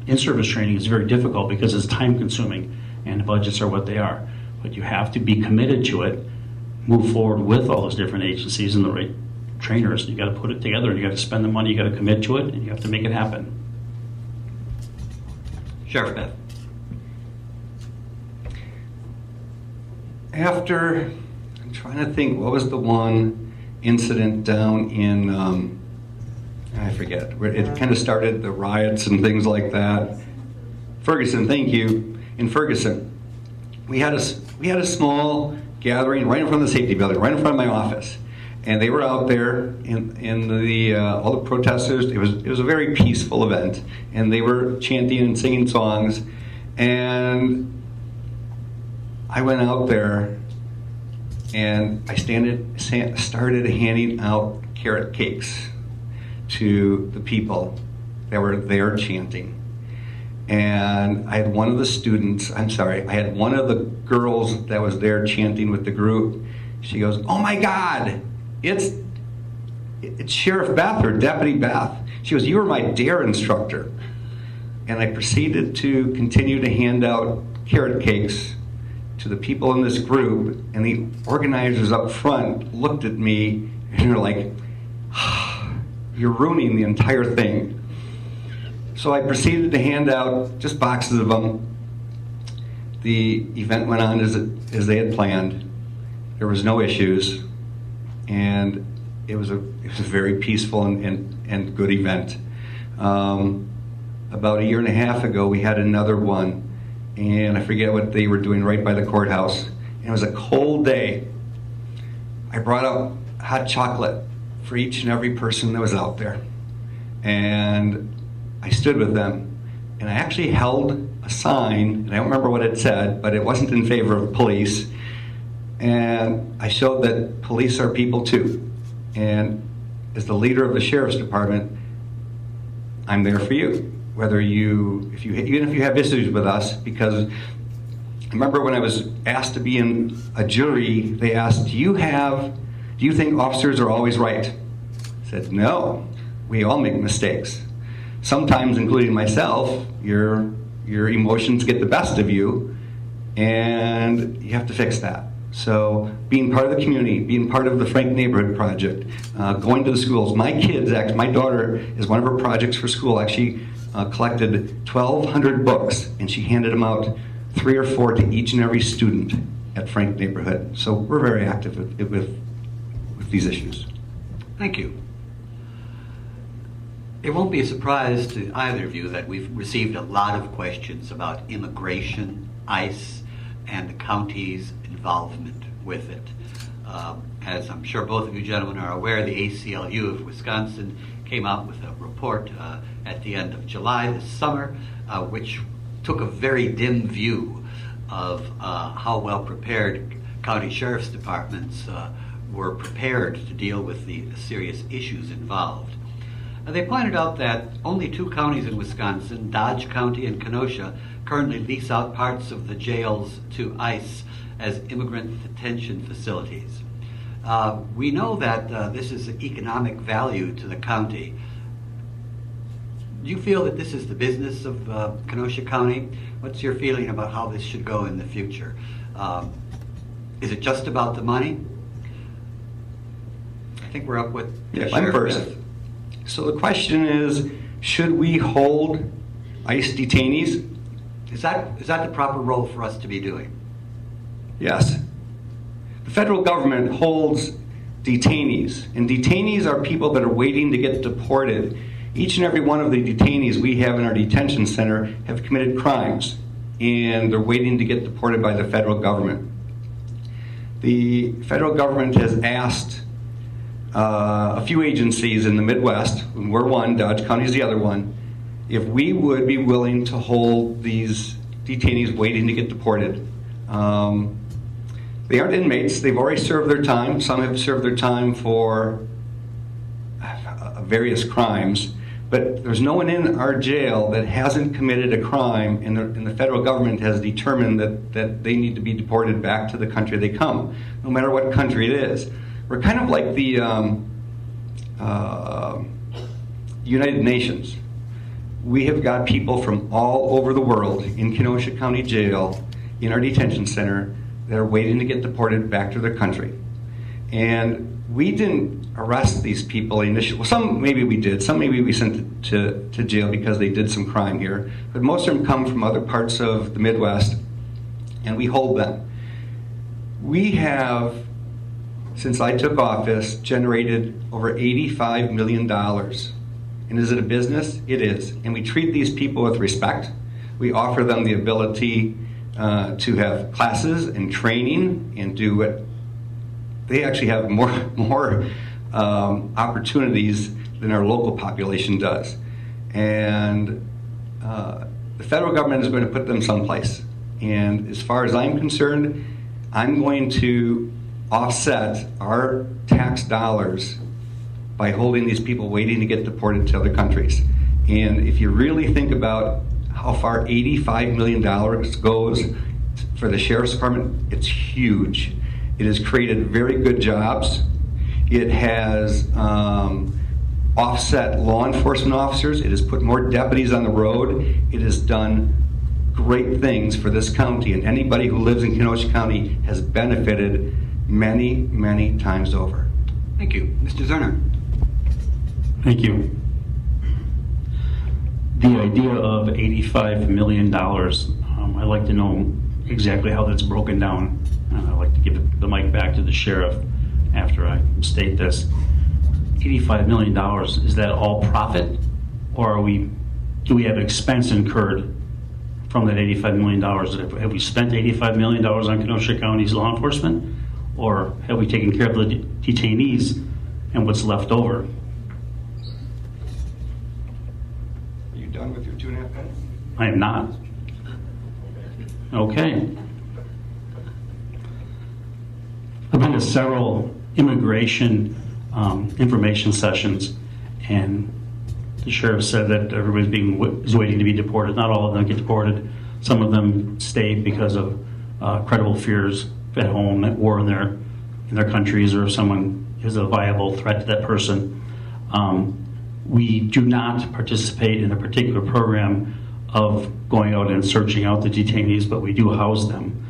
in-service training is very difficult because it's time-consuming and the budgets are what they are. But you have to be committed to it, move forward with all those different agencies and the right trainers. You got to put it together, and you got to spend the money, you got to commit to it, and you have to make it happen. Sheriff Beth. After, I'm trying to think, what was the one incident down in, I forget, where it kind of started the riots and things like that. Ferguson, thank you. In Ferguson, we had a small gathering right in front of the safety building, right in front of my office, and they were out there in the all the protesters. It was a very peaceful event, and they were chanting and singing songs, and I went out there and I started handing out carrot cakes to the people that were there chanting. And I had one of the girls that was there chanting with the group. She goes, "Oh my God, it's Sheriff Beth or Deputy Beth." She goes, "You were my DARE instructor." And I proceeded to continue to hand out carrot cakes to the people in this group, and the organizers up front looked at me and they're like, "You're ruining the entire thing." So I proceeded to hand out just boxes of them. The event went on as they had planned. There was no issues, and it was a very peaceful and good event. About a year and a half ago, we had another one, and I forget what they were doing right by the courthouse. And it was a cold day. I brought out hot chocolate for each and every person that was out there, and I stood with them, and I actually held a sign, and I don't remember what it said, but it wasn't in favor of police, and I showed that police are people too, and as the leader of the sheriff's department, I'm there for you, even if you have issues with us, because I remember when I was asked to be in a jury, they asked, do you think officers are always right? I said, no, we all make mistakes. Sometimes, including myself, your emotions get the best of you, and you have to fix that. So being part of the community, being part of the Frank Neighborhood Project, going to the schools. My daughter, is one of her projects for school, actually collected 1,200 books, and she handed them out 3 or 4 to each and every student at Frank Neighborhood. So we're very active with these issues. Thank you. It won't be a surprise to either of you that we've received a lot of questions about immigration, ICE, and the county's involvement with it. As I'm sure both of you gentlemen are aware, the ACLU of Wisconsin came out with a report at the end of July this summer, which took a very dim view of how well prepared county sheriff's departments were prepared to deal with the serious issues involved. They pointed out that only 2 counties in Wisconsin, Dodge County and Kenosha, currently lease out parts of the jails to ICE as immigrant detention facilities. We know that this is an economic value to the county. Do you feel that this is the business of Kenosha County? What's your feeling about how this should go in the future? Is it just about the money? I think we're up with I'm first. So the question is, should we hold ICE detainees? Is that the proper role for us to be doing? Yes. The federal government holds detainees, and detainees are people that are waiting to get deported. Each and every one of the detainees we have in our detention center have committed crimes, and they're waiting to get deported by the federal government. The federal government has asked a few agencies in the Midwest, and we're one, Dodge County is the other one, if we would be willing to hold these detainees waiting to get deported. They aren't inmates. They've already served their time. Some have served their time for various crimes. But there's no one in our jail that hasn't committed a crime, and the federal government has determined that they need to be deported back to the country they come, no matter what country it is. We're kind of like the United Nations. We have got people from all over the world in Kenosha County Jail, in our detention center, that are waiting to get deported back to their country. And we didn't arrest these people initially. Well, some maybe we did. Some maybe we sent to jail because they did some crime here. But most of them come from other parts of the Midwest, and we hold them. We have, since I took office, generated over $85 million. And is it a business? It is. And we treat these people with respect. We offer them the ability to have classes and training and do what they actually have more opportunities than our local population does. And the federal government is going to put them someplace. And as far as I'm concerned, I'm going to offset our tax dollars by holding these people waiting to get deported to other countries. And if you really think about how far $85 million goes for the Sheriff's Department, it's huge. It has created very good jobs. It has offset law enforcement officers. It has put more deputies on the road. It has done great things for this county, and anybody who lives in Kenosha County has benefited many, many times over. Thank you. Mr. Zoerner. Thank you. The idea of $85 million, I'd like to know exactly how that's broken down. And I'd like to give the mic back to the sheriff after I state this. $85 million, is that all profit? Or do we have expense incurred from that $85 million? Have we spent $85 million on Kenosha County's law enforcement? Or have we taken care of the detainees and what's left over? Are you done with your 2.5 minutes? I am not. Okay. I've been to several immigration information sessions, and the sheriff said that everybody's is waiting to be deported. Not all of them get deported. Some of them stay because of credible fears at home, at war in their countries, or if someone is a viable threat to that person. We do not participate in a particular program of going out and searching out the detainees, but we do house them.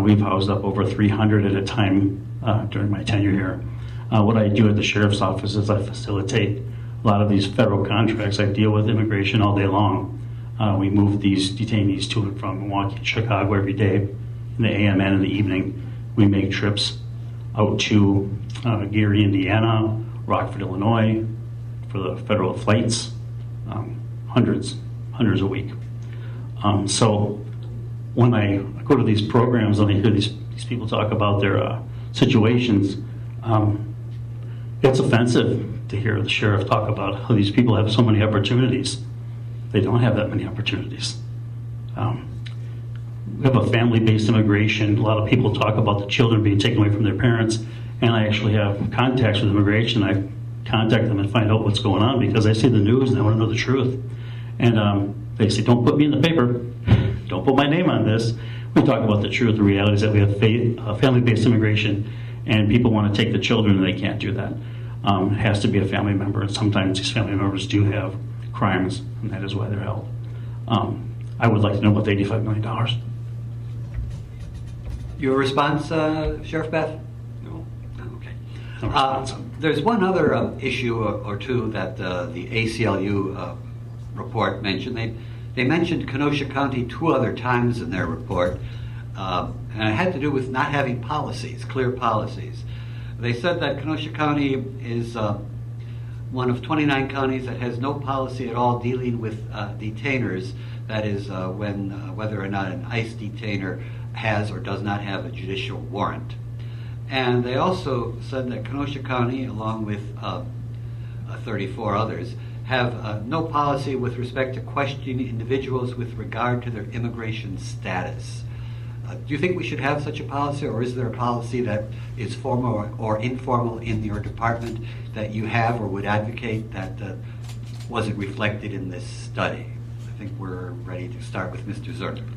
We've housed up over 300 at a time during my tenure here. What I do at the sheriff's office is I facilitate a lot of these federal contracts. I deal with immigration all day long. We move these detainees to and from Milwaukee and Chicago every day in the AM and in the evening. We make trips out to Gary, Indiana, Rockford, Illinois for the federal flights, hundreds a week. So when I go to these programs and I hear these people talk about their situations, it's offensive to hear the sheriff talk about how these people have so many opportunities. They don't have that many opportunities. We have a family-based immigration. A lot of people talk about the children being taken away from their parents, and I actually have contacts with immigration. I contact them and find out what's going on because I see the news and I want to know the truth. And they say, don't put me in the paper. Don't put my name on this. We talk about the truth. The reality is that we have family-based immigration, and people want to take the children, and they can't do that. It has to be a family member, and sometimes these family members do have crimes, and that is why they're held. I would like to know about the $85 million. Your response, Sheriff Beth? No. Okay. No response. There's one other issue or two that the ACLU report mentioned. They mentioned Kenosha County 2 other times in their report, and it had to do with not having policies, clear policies. They said that Kenosha County is one of 29 counties that has no policy at all dealing with detainers. That is, whether or not an ICE detainer has or does not have a judicial warrant. And they also said that Kenosha County, along with 34 others, have no policy with respect to questioning individuals with regard to their immigration status. Do you think we should have such a policy, or is there a policy that is formal or informal in your department that you have or would advocate that wasn't reflected in this study? I think we're ready to start with Mr. Zoerner.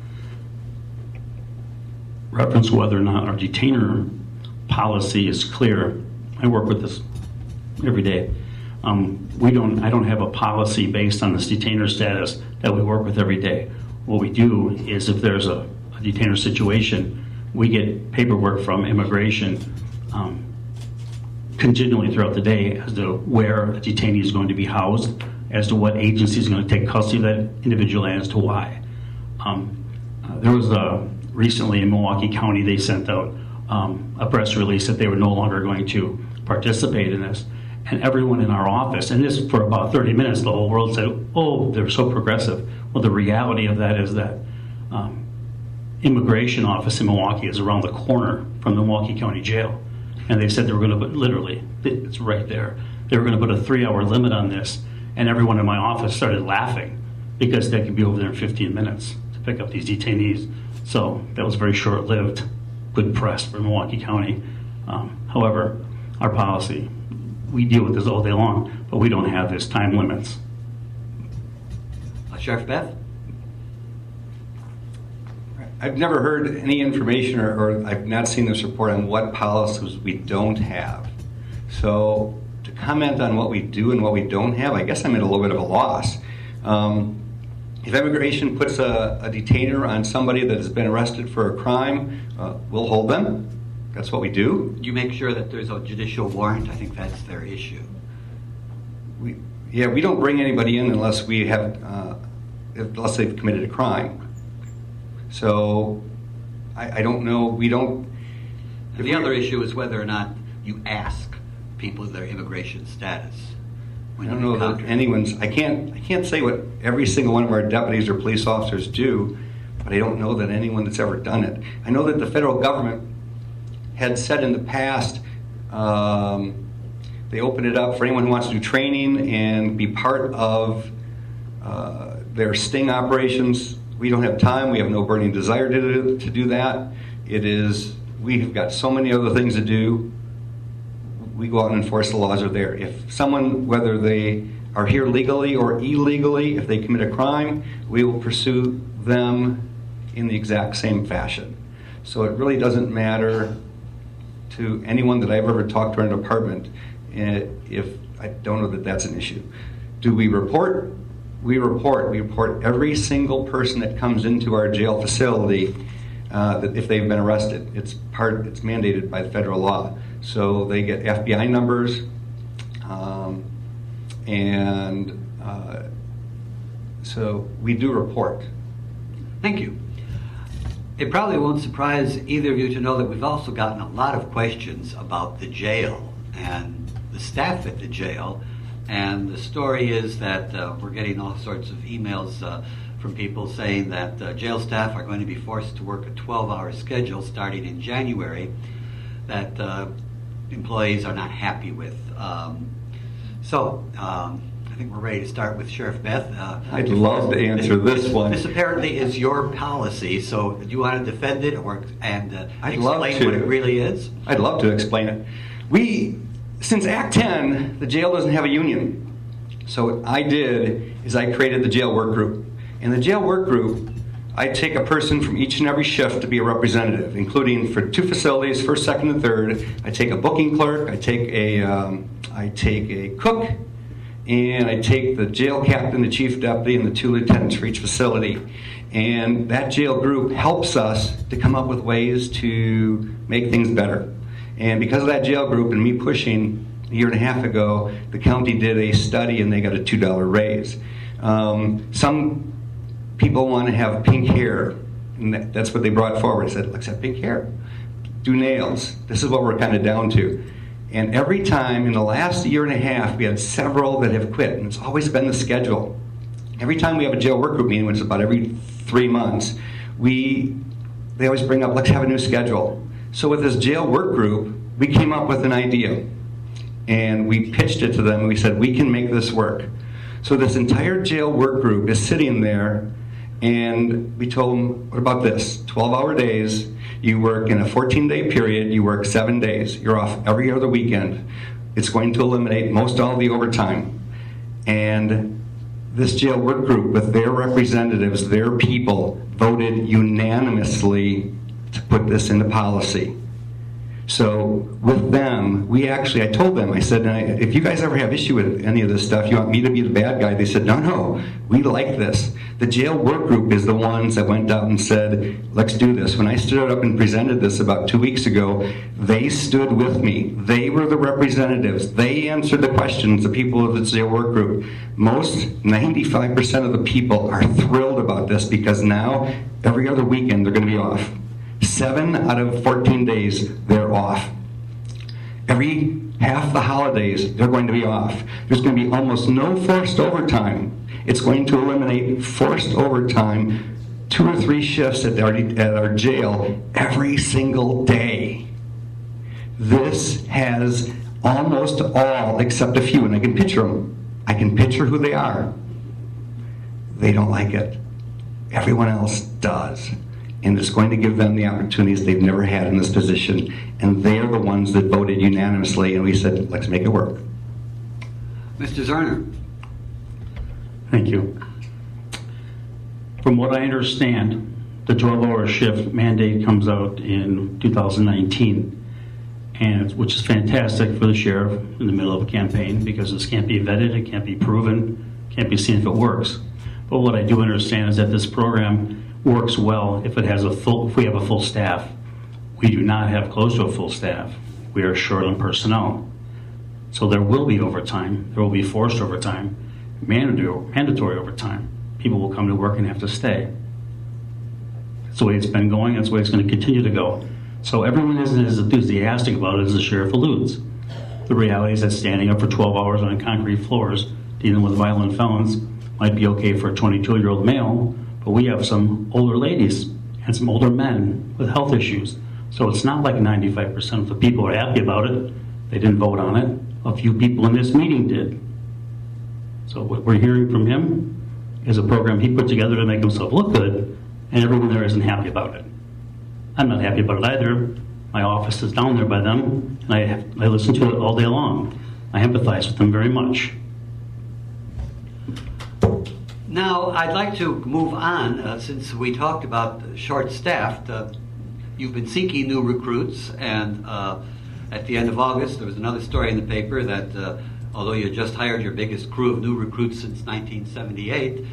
Reference whether or not our detainer policy is clear. I work with this every day. I don't have a policy based on this detainer status that we work with every day. What we do is if there's a detainer situation, we get paperwork from immigration continually throughout the day as to where a detainee is going to be housed, as to what agency is going to take custody of that individual, and as to why. There was recently in Milwaukee County, they sent out a press release that they were no longer going to participate in this. And everyone in our office, and this for about 30 minutes, the whole world said, oh, they're so progressive. Well, the reality of that is that immigration office in Milwaukee is around the corner from the Milwaukee County Jail. And they said they were going to put, literally, it's right there, they were going to put a 3-hour limit on this. And everyone in my office started laughing because they could be over there in 15 minutes to pick up these detainees. So that was very short-lived, good press for Milwaukee County. However, our policy, we deal with this all day long, but we don't have this time limits. Sheriff Beth? I've never heard any information or I've not seen this report on what policies we don't have. So to comment on what we do and what we don't have, I guess I'm at a little bit of a loss. If immigration puts a detainer on somebody that has been arrested for a crime, we'll hold them. That's what we do. You make sure that there's a judicial warrant. I think that's their issue. We don't bring anybody in unless we have, unless they've committed a crime. So I don't know. We don't. The other issue is whether or not you ask people their immigration status. I don't know that anyone's. I can't say what every single one of our deputies or police officers do, but I don't know that anyone that's ever done it. I know that the federal government had said in the past they opened it up for anyone who wants to do training and be part of their sting operations. We don't have time. We have no burning desire to do that. We've got so many other things to do. We go out and enforce the laws are there. If someone, whether they are here legally or illegally, if they commit a crime, we will pursue them in the exact same fashion. So it really doesn't matter to anyone that I've ever talked to in a department if I don't know that that's an issue. Do we report? We report. We report every single person that comes into our jail facility that if they've been arrested. It's mandated by the federal law. So they get FBI numbers, so we do report. Thank you. It probably won't surprise either of you to know that we've also gotten a lot of questions about the jail and the staff at the jail. And the story is that we're getting all sorts of emails from people saying that jail staff are going to be forced to work a 12-hour schedule starting in January that employees are not happy with. I think we're ready to start with Sheriff Beth. I'd love to answer this one. This apparently is your policy, so do you want to defend it and explain what it really is? I'd love to explain it. Since Act 10, the jail doesn't have a union. So what I did is I created the jail work group. In the jail work group, I take a person from each and every shift to be a representative, including for 2 facilities, first, second, and third. I take a booking clerk, I take a cook, and I take the jail captain, the chief deputy, and the 2 lieutenants for each facility. And that jail group helps us to come up with ways to make things better. And because of that jail group and me pushing a year and a half ago, the county did a study and they got a $2 raise. Some people want to have pink hair, and that's what they brought forward. I said, let's have pink hair. Do nails. This is what we're kind of down to. And every time in the last year and a half, we had several that have quit, and it's always been the schedule. Every time we have a jail work group meeting, which is about every 3 months, they always bring up, let's have a new schedule. So with this jail work group, we came up with an idea, and we pitched it to them, and we said, we can make this work. So this entire jail work group is sitting there, and we told them, what about this? 12-hour days, you work in a 14-day period, you work 7 days, you're off every other weekend. It's going to eliminate most all the overtime. And this jail work group, with their representatives, their people, voted unanimously to put this into policy. So with them, I told them, I said, if you guys ever have issue with any of this stuff, you want me to be the bad guy? They said, no, we like this. The jail work group is the ones that went out and said, let's do this. When I stood up and presented this about 2 weeks ago, they stood with me. They were the representatives. They answered the questions, the people of the jail work group. Most, 95% of the people are thrilled about this because now, every other weekend, they're going to be off. 7 out of 14 days, they're off. Every half the holidays, they're going to be off. There's going to be almost no forced overtime. It's going to eliminate forced overtime, 2 or 3 shifts at our jail every single day. This has almost all, except a few, and I can picture them. I can picture who they are. They don't like it. Everyone else does. And it's going to give them the opportunities they've never had in this position. And they're the ones that voted unanimously, and we said, let's make it work. Mr. Zoerner. Thank you. From what I understand, the 12-hour shift mandate comes out in 2019, which is fantastic for the sheriff in the middle of a campaign because this can't be vetted, it can't be proven, can't be seen if it works. But what I do understand is that this program works well if we have a full staff. We do not have close to a full staff. We are short on personnel. So there will be overtime. There will be forced overtime, mandatory overtime. People will come to work and have to stay. That's the way it's been going. That's the way it's going to continue to go. So everyone isn't as enthusiastic about it as the sheriff alludes. The reality is that standing up for 12 hours on concrete floors, dealing with violent felons, might be okay for a 22-year-old male, but we have some older ladies and some older men with health issues. So it's not like 95% of the people are happy about it. They didn't vote on it. A few people in this meeting did. So what we're hearing from him is a program he put together to make himself look good, and everyone there isn't happy about it. I'm not happy about it either. My office is down there by them, and I listen to it all day long. I empathize with them very much. Now, I'd like to move on, since we talked about short-staffed. You've been seeking new recruits, and at the end of August, there was another story in the paper that although you just hired your biggest crew of new recruits since 1978,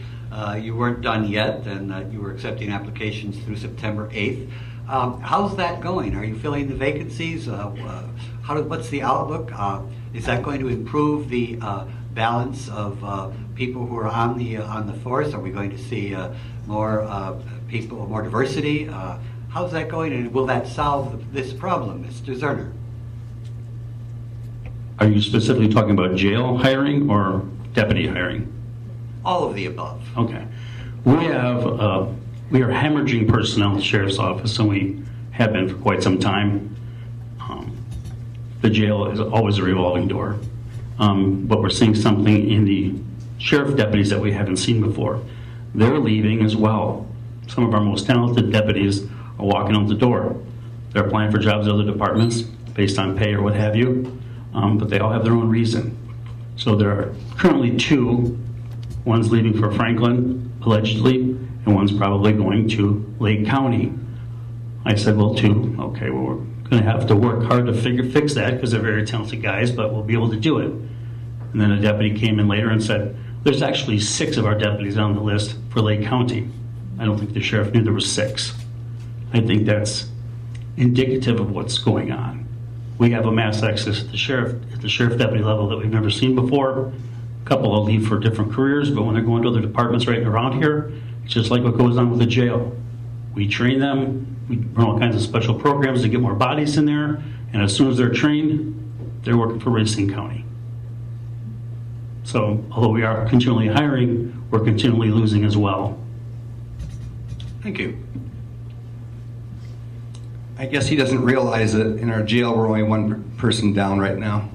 you weren't done yet, and you were accepting applications through September 8th. How's that going? Are you filling the vacancies? What's the outlook? Is that going to improve the balance of people who are on the force? Are we going to see more people, more diversity? How's that going, and will that solve this problem, Mr. Zoerner? Are you specifically talking about jail hiring or deputy hiring? All of the above. Okay. We are hemorrhaging personnel in the sheriff's office, and we have been for quite some time. The jail is always a revolving door. But we're seeing something in the sheriff deputies that we haven't seen before. They're leaving as well. Some of our most talented deputies are walking out the door. They're applying for jobs in other departments based on pay or what have you, but they all have their own reason. So there are currently 2. One's leaving for Franklin, allegedly, and one's probably going to Lake County. I said, well, 2. Okay, well, we're going to have to work hard to fix that because they're very talented guys, but we'll be able to do it. And then a deputy came in later and said, there's actually 6 of our deputies on the list for Lake County. I don't think the sheriff knew there was 6. I think that's indicative of what's going on. We have a mass exodus at the sheriff deputy level that we've never seen before. A couple will leave for different careers, but when they're going to other departments right around here, it's just like what goes on with the jail. We train them, we run all kinds of special programs to get more bodies in there, and as soon as they're trained, they're working for Racine County. So, although we are continually hiring, we're continually losing as well. Thank you. I guess he doesn't realize that in our jail we're only one person down right now.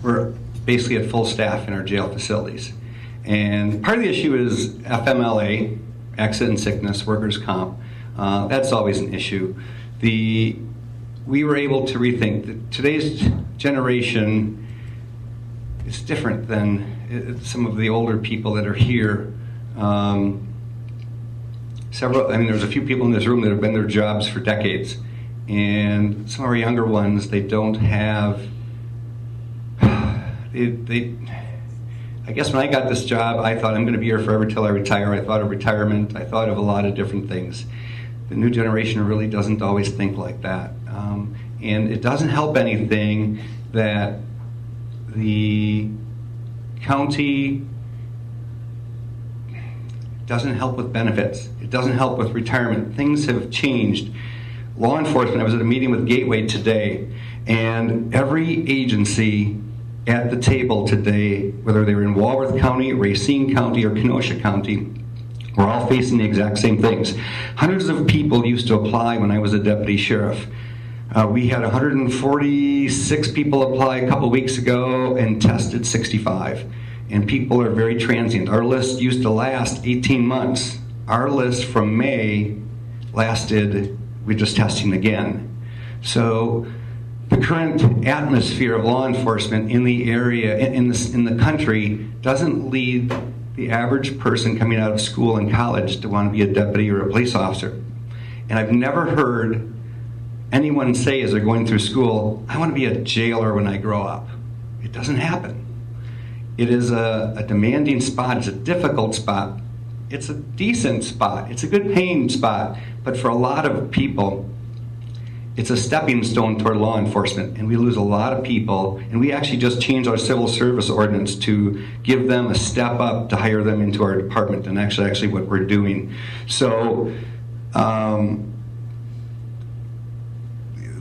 We're basically at full staff in our jail facilities. And part of the issue is FMLA, accident and sickness, workers' comp. That's always an issue. We were able to rethink that today's generation is different than some of the older people that are here. There's a few people in this room that have been in their jobs for decades. And some of our younger ones, they don't have, I guess when I got this job, I thought I'm going to be here forever till I retire. I thought of retirement. I thought of a lot of different things. The new generation really doesn't always think like that. And it doesn't help anything that the county doesn't help with benefits. It doesn't help with retirement. Things have changed. Law enforcement, I was at a meeting with Gateway today, and every agency at the table today, whether they were in Walworth County, Racine County, or Kenosha County, we're all facing the exact same things. Hundreds of people used to apply when I was a deputy sheriff. We had 146 people apply a couple weeks ago and tested 65. And people are very transient. Our list used to last 18 months. Our list from May lasted, we're just testing again. So the current atmosphere of law enforcement in the area, in the country, doesn't lead the average person coming out of school and college to want to be a deputy or a police officer. And I've never heard anyone say as they're going through school, I want to be a jailer when I grow up. It doesn't happen. It is a demanding spot. It's a difficult spot. It's a decent spot. It's a good paying spot. But for a lot of people, it's a stepping stone toward law enforcement. And we lose a lot of people. And we actually just changed our civil service ordinance to give them a step up to hire them into our department. And actually what we're doing. So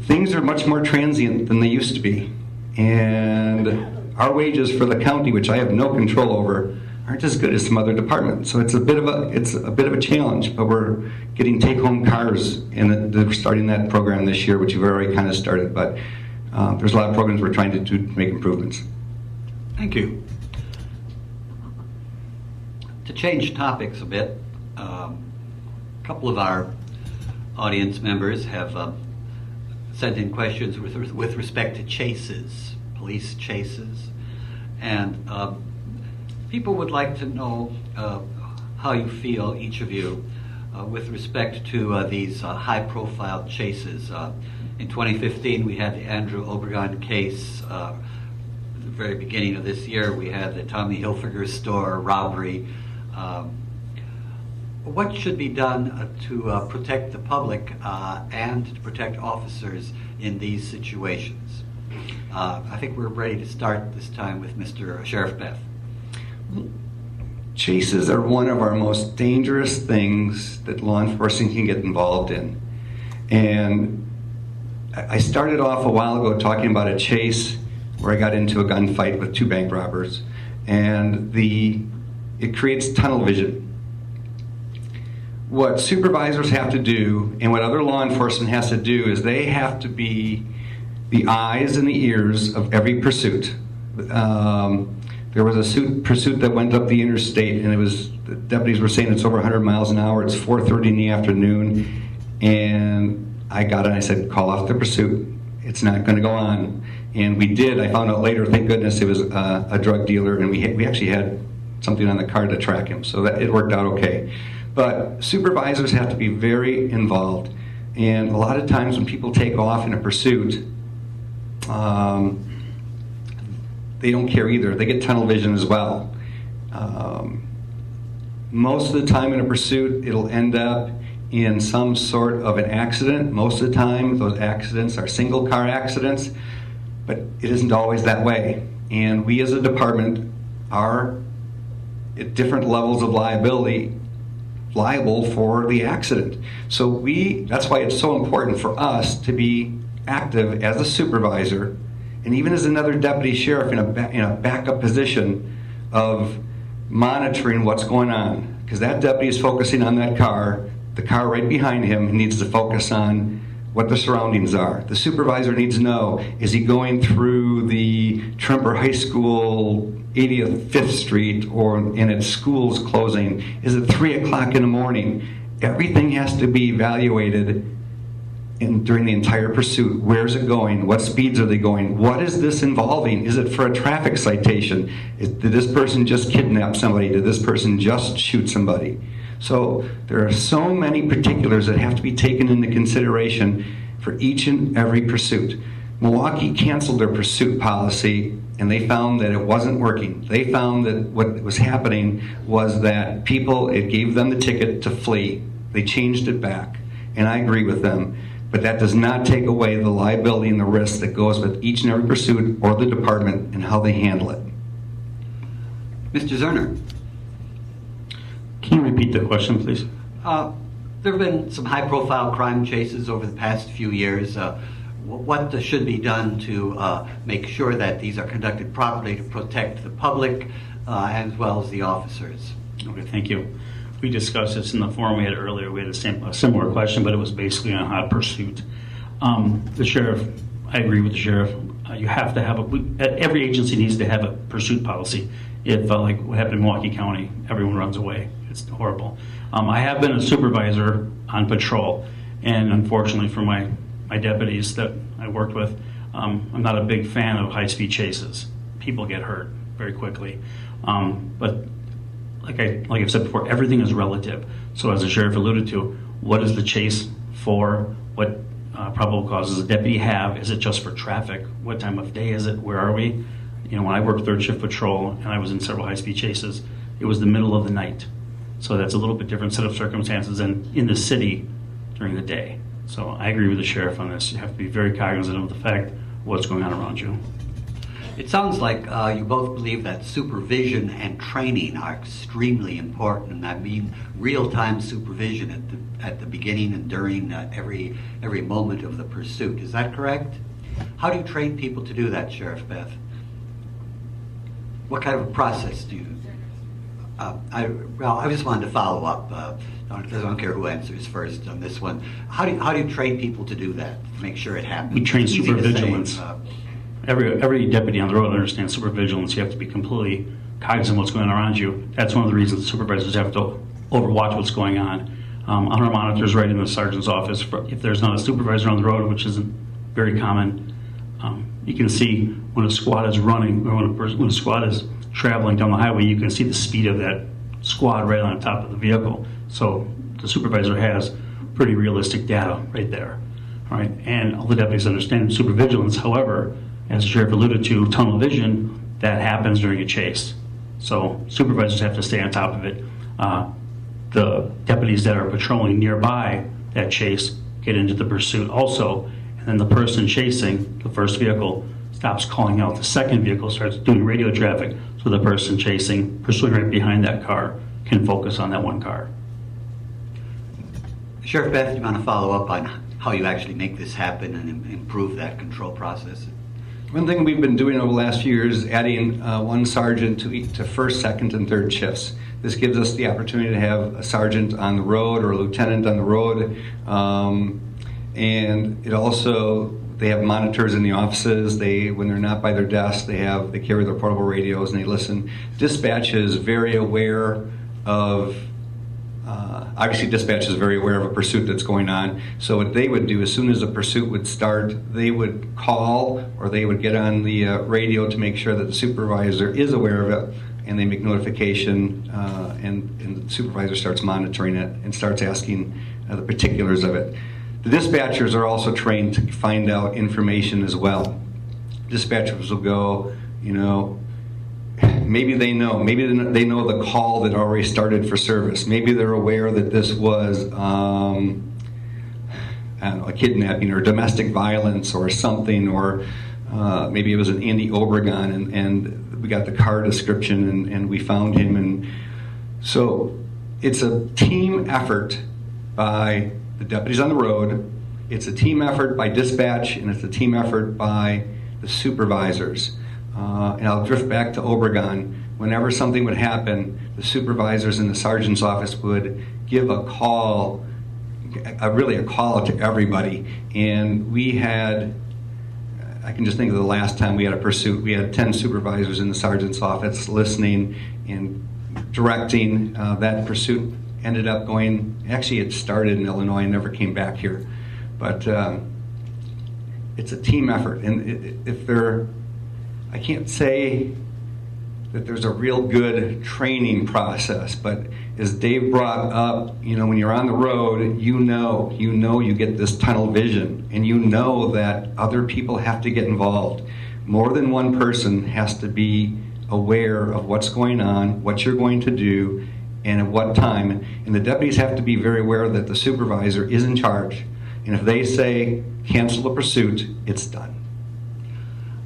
things are much more transient than they used to be. And our wages for the county, which I have no control over, aren't as good as some other departments. So it's a bit of a challenge, but we're getting take-home cars, and they're starting that program this year, which we've already kind of started. But there's a lot of programs we're trying to do to make improvements. Thank you. To change topics a bit, a couple of our audience members have sent in questions with respect to chases, police chases, and people would like to know how you feel, each of you, with respect to these high-profile chases. In 2015, we had the Andrew Obregon case. At the very beginning of this year, we had the Tommy Hilfiger store robbery. What should be done to protect the public and to protect officers in these situations? I think we're ready to start this time with Mr. Sheriff Beth. Chases are one of our most dangerous things that law enforcement can get involved in. And I started off a while ago talking about a chase where I got into a gunfight with two bank robbers. And it creates tunnel vision. What supervisors have to do and what other law enforcement has to do is they have to be the eyes and the ears of every pursuit. There was a pursuit that went up the interstate, and the deputies were saying it's over 100 miles an hour. It's 4:30 in the afternoon, and I got it and I said, call off the pursuit. It's not going to go on. And we did. I found out later, thank goodness, it was a drug dealer, and we actually had something on the car to track him, so that it worked out okay. But supervisors have to be very involved, and a lot of times when people take off in a pursuit, they don't care either. They get tunnel vision as well. Most of the time in a pursuit, it'll end up in some sort of an accident. Most of the time, those accidents are single car accidents, but it isn't always that way. And we as a department are at different levels of liability, liable for the accident. So that's why it's so important for us to be active as a supervisor and even as another deputy sheriff in a backup position of monitoring what's going on. Because that deputy is focusing on that car, the car right behind him needs to focus on what the surroundings are. The supervisor needs to know, is he going through the Tremper High School 85th Street and its school's closing? Is it 3 o'clock in the morning? Everything has to be evaluated during the entire pursuit. Where's it going? What speeds are they going? What is this involving? Is it for a traffic citation? Did this person just kidnap somebody? Did this person just shoot somebody? So there are so many particulars that have to be taken into consideration for each and every pursuit. Milwaukee canceled their pursuit policy, and they found that it wasn't working. They found that what was happening was that it gave them the ticket to flee. They changed it back, and I agree with them. But that does not take away the liability and the risk that goes with each and every pursuit or the department and how they handle it. Mr. Zoerner. Can you repeat the question, please? There have been some high-profile crime chases over the past few years. What should be done to make sure that these are conducted properly to protect the public as well as the officers? Okay, thank you. We discussed this in the forum we had earlier. We had a similar question, but it was basically on hot pursuit. The sheriff, I agree with the sheriff. You have to have every agency needs to have a pursuit policy. If, like what happened in Milwaukee County, everyone runs away. It's horrible. I have been a supervisor on patrol, and unfortunately for my deputies that I worked with, I'm not a big fan of high-speed chases. People get hurt very quickly. But like I've said before, everything is relative. So as the sheriff alluded to, what is the chase for? What probable cause does the deputy have? Is it just for traffic? What time of day is it? Where are we? You know, when I worked third shift patrol and I was in several high-speed chases, it was the middle of the night. So that's a little bit different set of circumstances than in the city during the day. So I agree with the sheriff on this. You have to be very cognizant of the fact of what's going on around you. It sounds like you both believe that supervision and training are extremely important, and I mean real-time supervision at the beginning and during every moment of the pursuit. Is that correct? How do you train people to do that, Sheriff Beth? What kind of a process do you? I just wanted to follow up. I don't care who answers first on this one. How do you train people to do that? To make sure it happens. We train It's easy to say, supervigilance. Every deputy on the road understands supervigilance. You have to be completely cognizant of what's going on around you. That's one of the reasons the supervisors have to overwatch what's going on. On our monitors right in the sergeant's office, if there's not a supervisor on the road, which isn't very common, you can see when a squad is running, or when a squad is traveling down the highway, you can see the speed of that squad right on top of the vehicle. So the supervisor has pretty realistic data right there. All right, and all the deputies understand supervigilance. However, as the sheriff alluded to, tunnel vision, that happens during a chase. So supervisors have to stay on top of it. The deputies that are patrolling nearby that chase get into the pursuit also, and then the person chasing the first vehicle stops calling out the second vehicle, starts doing radio traffic, so the person pursuing right behind that car can focus on that one car. Sheriff Beth, you want to follow up on how you actually make this happen and improve that control process? One thing we've been doing over the last few years is adding one sergeant to first, second, and third shifts. This gives us the opportunity to have a sergeant on the road or a lieutenant on the road. And it also, they have monitors in the offices. When they're not by their desk, they carry their portable radios and they listen. Dispatch is very aware of, obviously dispatch is very aware of a pursuit that's going on. So what they would do, as soon as a pursuit would start, they would call or they would get on the radio to make sure that the supervisor is aware of it, and they make notification, and the supervisor starts monitoring it and starts asking the particulars of it. The dispatchers are also trained to find out information as well. Dispatchers will go, maybe they know the call that already started for service. Maybe they're aware that this was, a kidnapping or domestic violence or something, or maybe it was an Andy Obregon, and we got the car description and we found him. And so it's a team effort by the deputies on the road, it's a team effort by dispatch, and it's a team effort by the supervisors. And I'll drift back to Obregon. Whenever something would happen, the supervisors in the sergeant's office would give a call really a call out to everybody. And we had, I can just think of the last time we had a pursuit. We had 10 supervisors in the sergeant's office listening and directing. That pursuit ended up going, actually it started in Illinois and never came back here. But it's a team effort. And I can't say that there's a real good training process, but as Dave brought up, when you're on the road, you get this tunnel vision, and you know that other people have to get involved. More than one person has to be aware of what's going on, what you're going to do, and at what time. And the deputies have to be very aware that the supervisor is in charge. And if they say, cancel the pursuit, it's done.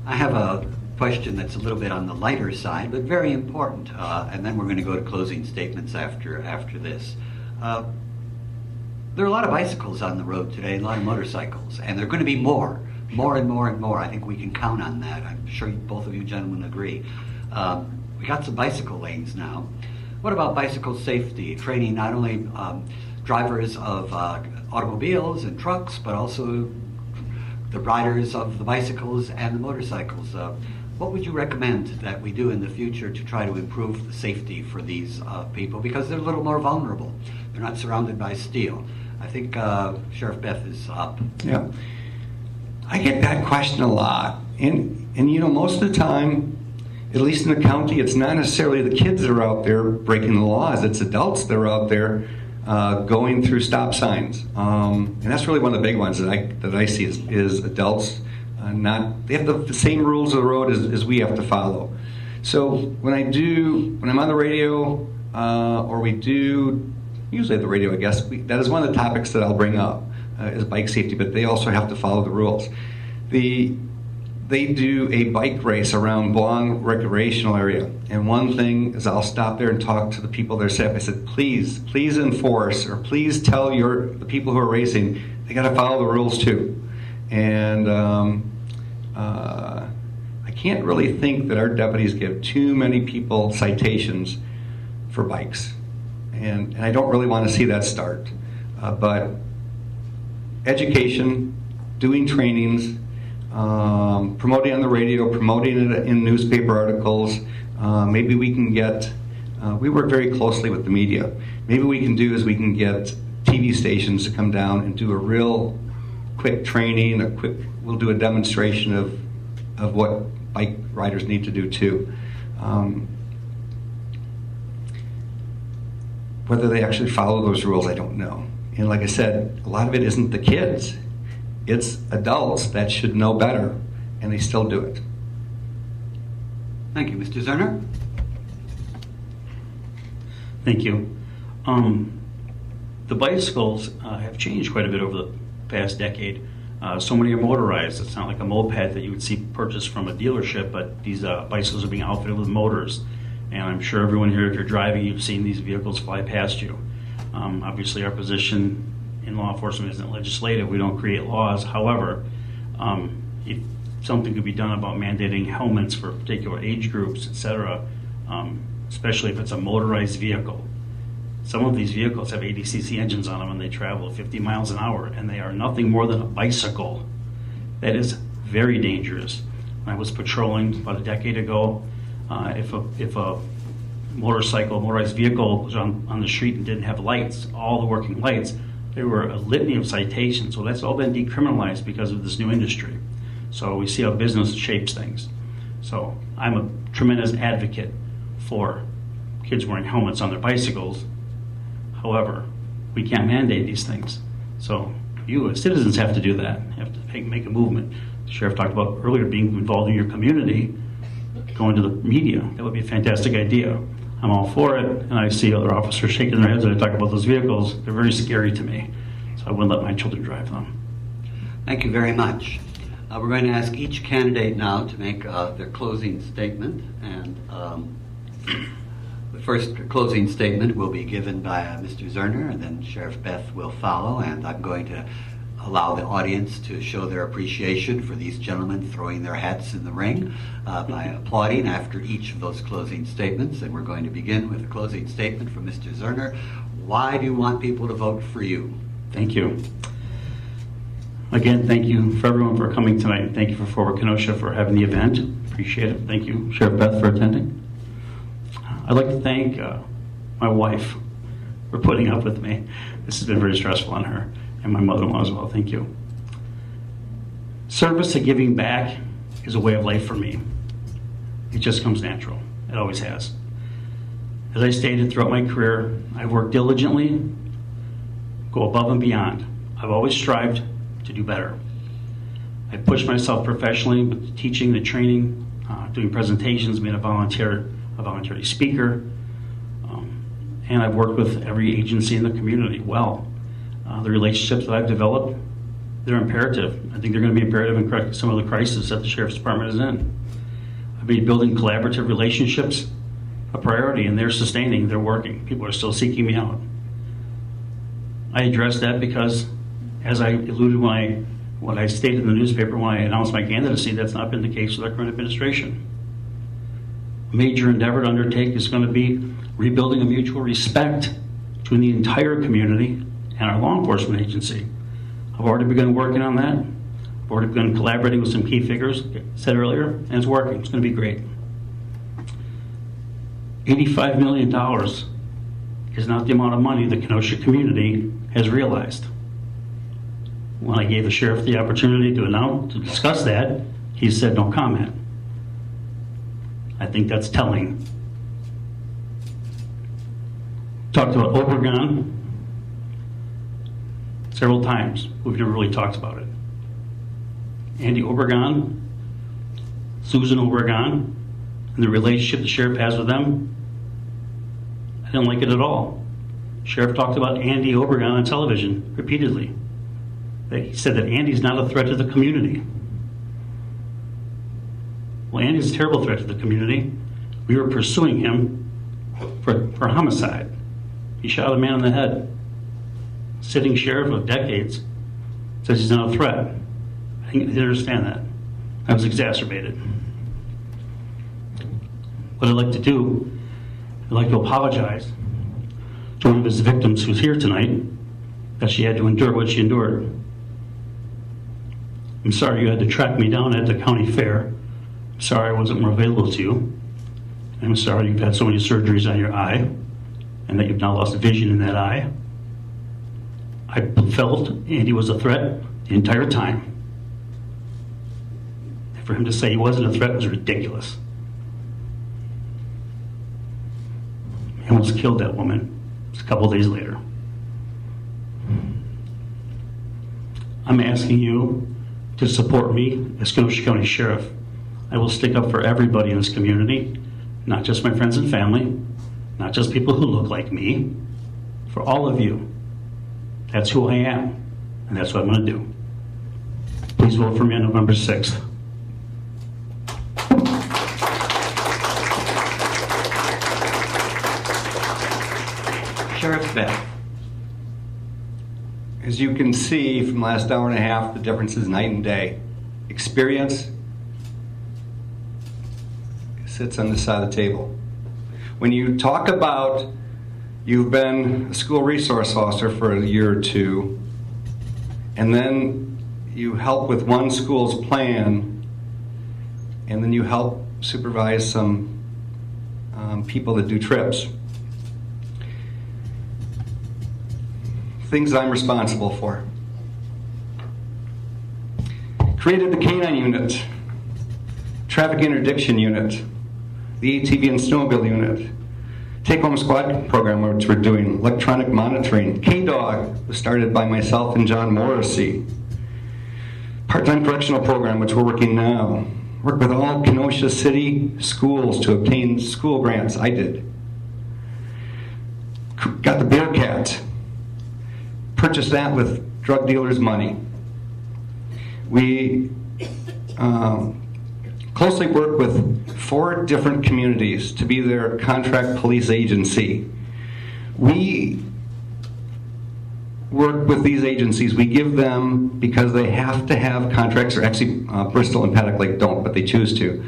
I have a question that's a little bit on the lighter side, but very important. And then we're going to go to closing statements after this. There are a lot of bicycles on the road today, a lot of motorcycles, and there are going to be more and more and more. I think we can count on that. I'm sure both of you gentlemen agree. We got some bicycle lanes now. What about bicycle safety, training not only drivers of automobiles and trucks, but also the riders of the bicycles and the motorcycles? What would you recommend that we do in the future to try to improve the safety for these people? Because they're a little more vulnerable. They're not surrounded by steel. I think Sheriff Beth is up. Yeah. I get that question a lot. And most of the time, at least in the county, it's not necessarily the kids that are out there breaking the laws. It's adults that are out there going through stop signs. And that's really one of the big ones that I see is adults. They have the same rules of the road as we have to follow. So when I'm on the radio, or we do, usually the radio, I guess, that is one of the topics that I'll bring up, is bike safety, but they also have to follow the rules. They do a bike race around Blong recreational area, and one thing is I'll stop there and talk to the people there. I said, please enforce, or please tell the people who are racing, they got to follow the rules too. And I can't really think that our deputies give too many people citations for bikes, and I don't really want to see that start. But education, doing trainings, promoting on the radio, promoting it in newspaper articles. Maybe we can get, we work very closely with the media. Maybe we can get TV stations to come down and do a real quick training, we'll do a demonstration of what bike riders need to do too. Whether they actually follow those rules, I don't know. And like I said, a lot of it isn't the kids. It's adults that should know better, and they still do it. Thank you. Mr. Zoerner? Thank you. The bicycles have changed quite a bit over the past decade. So many are motorized. It's not like a moped that you would see purchased from a dealership, but these bicycles are being outfitted with motors. And I'm sure everyone here, if you're driving, you've seen these vehicles fly past you. Obviously, our position in law enforcement isn't legislative. We don't create laws. However, if something could be done about mandating helmets for particular age groups, etc., especially if it's a motorized vehicle. Some of these vehicles have 80cc engines on them and they travel 50 miles an hour, and they are nothing more than a bicycle. That is very dangerous. When I was patrolling about a decade ago, if a motorized vehicle was on the street and didn't have lights, all the working lights, there were a litany of citations. So that's all been decriminalized because of this new industry. So we see how business shapes things. So I'm a tremendous advocate for kids wearing helmets on their bicycles. However, we can't mandate these things. So you as citizens have to do that. You have to make a movement. The sheriff talked about earlier being involved in your community, going to the media. That would be a fantastic idea. I'm all for it, and I see other officers shaking their heads when I talk about those vehicles. They're very scary to me, so I wouldn't let my children drive them. Thank you very much. We're going to ask each candidate now to make their closing statement, and the first closing statement will be given by Mr. Zoerner, and then Sheriff Beth will follow, and I'm going to allow the audience to show their appreciation for these gentlemen throwing their hats in the ring by applauding after each of those closing statements. And we're going to begin with a closing statement from Mr. Zoerner. Why do you want people to vote for you? Thank you. Again, thank you for everyone for coming tonight. Thank you for Forward Kenosha for having the event. Appreciate it. Thank you, Sheriff Beth, for attending. I'd like to thank my wife for putting up with me. This has been very stressful on her, and my mother-in-law as well. Thank you. Service and giving back is a way of life for me. It just comes natural. It always has. As I stated throughout my career, I've worked diligently, go above and beyond. I've always strived to do better. I pushed myself professionally with the teaching, the training, doing presentations, being a volunteer speaker, and I've worked with every agency in the community well. The relationships that I've developed, they're imperative. I think they're going to be imperative in some of the crises that the Sheriff's Department is in. I've been building collaborative relationships a priority, and they're sustaining, they're working. People are still seeking me out. I address that because, as I alluded when I stated in the newspaper when I announced my candidacy, that's not been the case with our current administration. A major endeavor to undertake is going to be rebuilding a mutual respect between the entire community and our law enforcement agency. I've already begun working on that. I've already begun collaborating with some key figures, like I said earlier, and it's working. It's going to be great. $85 million is not the amount of money the Kenosha community has realized. When I gave the sheriff the opportunity to discuss that, he said no comment. I think that's telling. Talked about Obregon several times. We've never really talked about it. Andy Obregon, Susan Obregon, and the relationship the sheriff has with them, I didn't like it at all. The sheriff talked about Andy Obregon on television repeatedly. He said that Andy's not a threat to the community. Well, Andy's a terrible threat to the community. We were pursuing him for homicide. He shot a man in the head. Sitting sheriff of decades says he's not a threat. I didn't understand that. I was exacerbated. What I'd like to do, I'd like to apologize to one of his victims who's here tonight, that she had to endure what she endured. I'm sorry you had to track me down at the county fair. I'm sorry I wasn't more available to you. I'm sorry you've had so many surgeries on your eye and that you've now lost vision in that eye. I felt Andy was a threat the entire time. And for him to say he wasn't a threat was ridiculous. He almost killed that woman just a couple days later. I'm asking you to support me as Kenosha County Sheriff. I will stick up for everybody in this community, not just my friends and family, not just people who look like me, for all of you. That's who I am, and that's what I'm going to do. Please vote for me on November 6th. Sheriff Beth. As you can see from the last hour and a half, the difference is night and day. Experience sits on this side of the table. When you talk about you've been a school resource officer for a year or two, and then you help with one school's plan, and then you help supervise some people that do trips. Things I'm responsible for. Created the K-9 unit, Traffic Interdiction unit, the ATV and Snowmobile unit, Take-Home Squad program, which we're doing, electronic monitoring. K-Dog was started by myself and John Morrissey. Part-time correctional program, which we're working now. Work with all Kenosha City schools to obtain school grants. I did. Got the Bearcat. Purchased that with drug dealers' money. We closely work with 4 different communities to be their contract police agency. We work with these agencies. We give them, because they have to have contracts, or actually Bristol and Paddock Lake don't, but they choose to.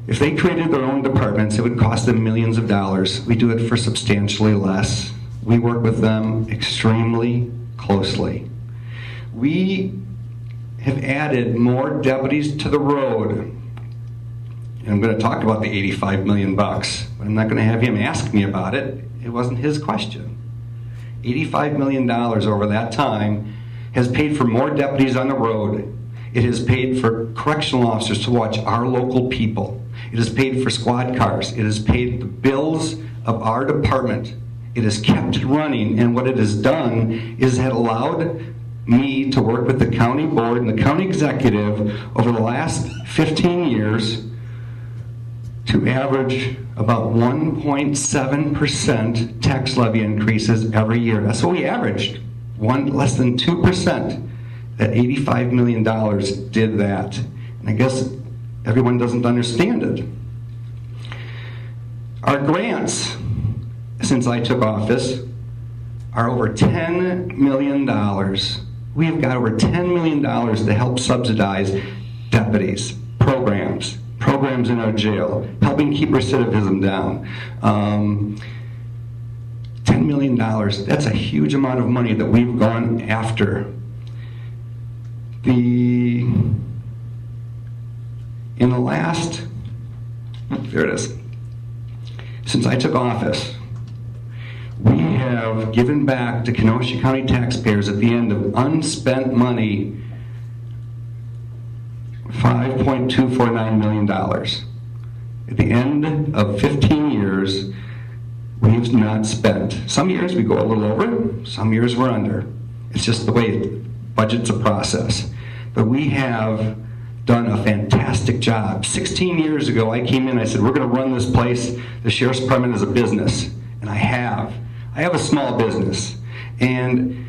If they created their own departments, it would cost them millions of dollars. We do it for substantially less. We work with them extremely closely. We have added more deputies to the road. And I'm going to talk about the $85 million, but I'm not going to have him ask me about it. It wasn't his question. $85 million over that time has paid for more deputies on the road. It has paid for correctional officers to watch our local people. It has paid for squad cars. It has paid the bills of our department. It has kept it running, and what it has done is it allowed me to work with the county board and the county executive over the last 15 years to average about 1.7% tax levy increases every year. That's what we averaged, less than 2%. That $85 million did that. And I guess everyone doesn't understand it. Our grants, since I took office, are over $10 million. We have got over $10 million to help subsidize deputies, programs in our jail, helping keep recidivism down. $10 million, that's a huge amount of money that we've gone after. Since I took office, we have given back to Kenosha County taxpayers at the end of unspent money $5.249 million. At the end of 15 years, we've not spent. Some years we go a little over, some years we're under. It's just the way budget's a process. But we have done a fantastic job. 16 years ago, I came in, I said, we're going to run this place, the Sheriff's Department, as a business. And I have. I have a small business. And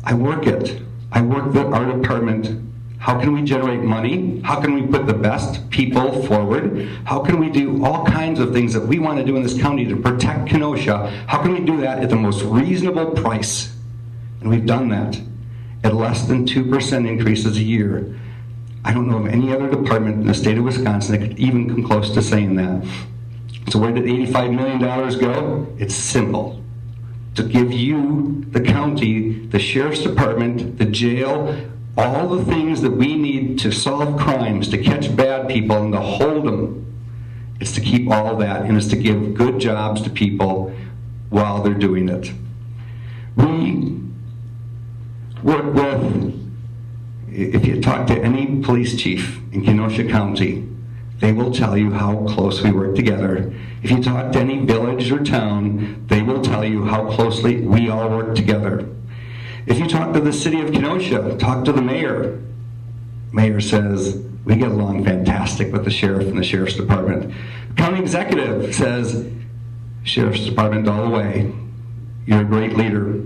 I work it. I work our department. How can we generate money? How can we put the best people forward? How can we do all kinds of things that we want to do in this county to protect Kenosha? How can we do that at the most reasonable price? And we've done that at less than 2% increases a year. I don't know of any other department in the state of Wisconsin that could even come close to saying that. So where did $85 million go? It's simple. To give you, the county, the Sheriff's Department, the jail, all the things that we need to solve crimes, to catch bad people and to hold them. It's to keep all that, and it's to give good jobs to people while they're doing it. We work with, if you talk to any police chief in Kenosha County, they will tell you how close we work together. If you talk to any village or town, they will tell you how closely we all work together. If you talk to the city of Kenosha, talk to the mayor. Mayor says, we get along fantastic with the sheriff and the Sheriff's Department. County executive says, Sheriff's Department all the way. You're a great leader.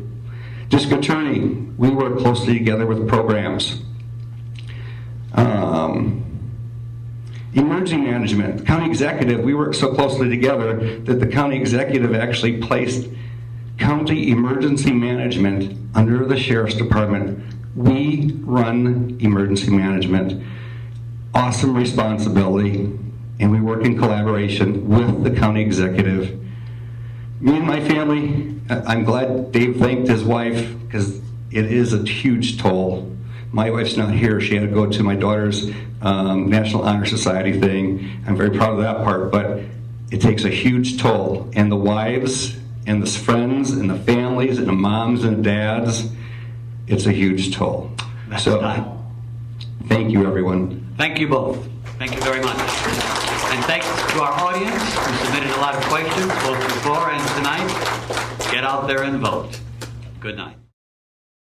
District attorney, we work closely together with programs. Emergency management, county executive, we work so closely together that the county executive actually placed county emergency management under the Sheriff's Department. We run emergency management. Awesome responsibility, and we work in collaboration with the county executive. Me and my family, I'm glad Dave thanked his wife, because it is a huge toll. My wife's not here. She had to go to my daughter's National Honor Society thing. I'm very proud of that part, but it takes a huge toll. And the wives and the friends and the families and the moms and the dads, it's a huge toll. That's so, time. Thank you, everyone. Thank you both. Thank you very much. And thanks to our audience who submitted a lot of questions, both before and tonight. Get out there and vote. Good night.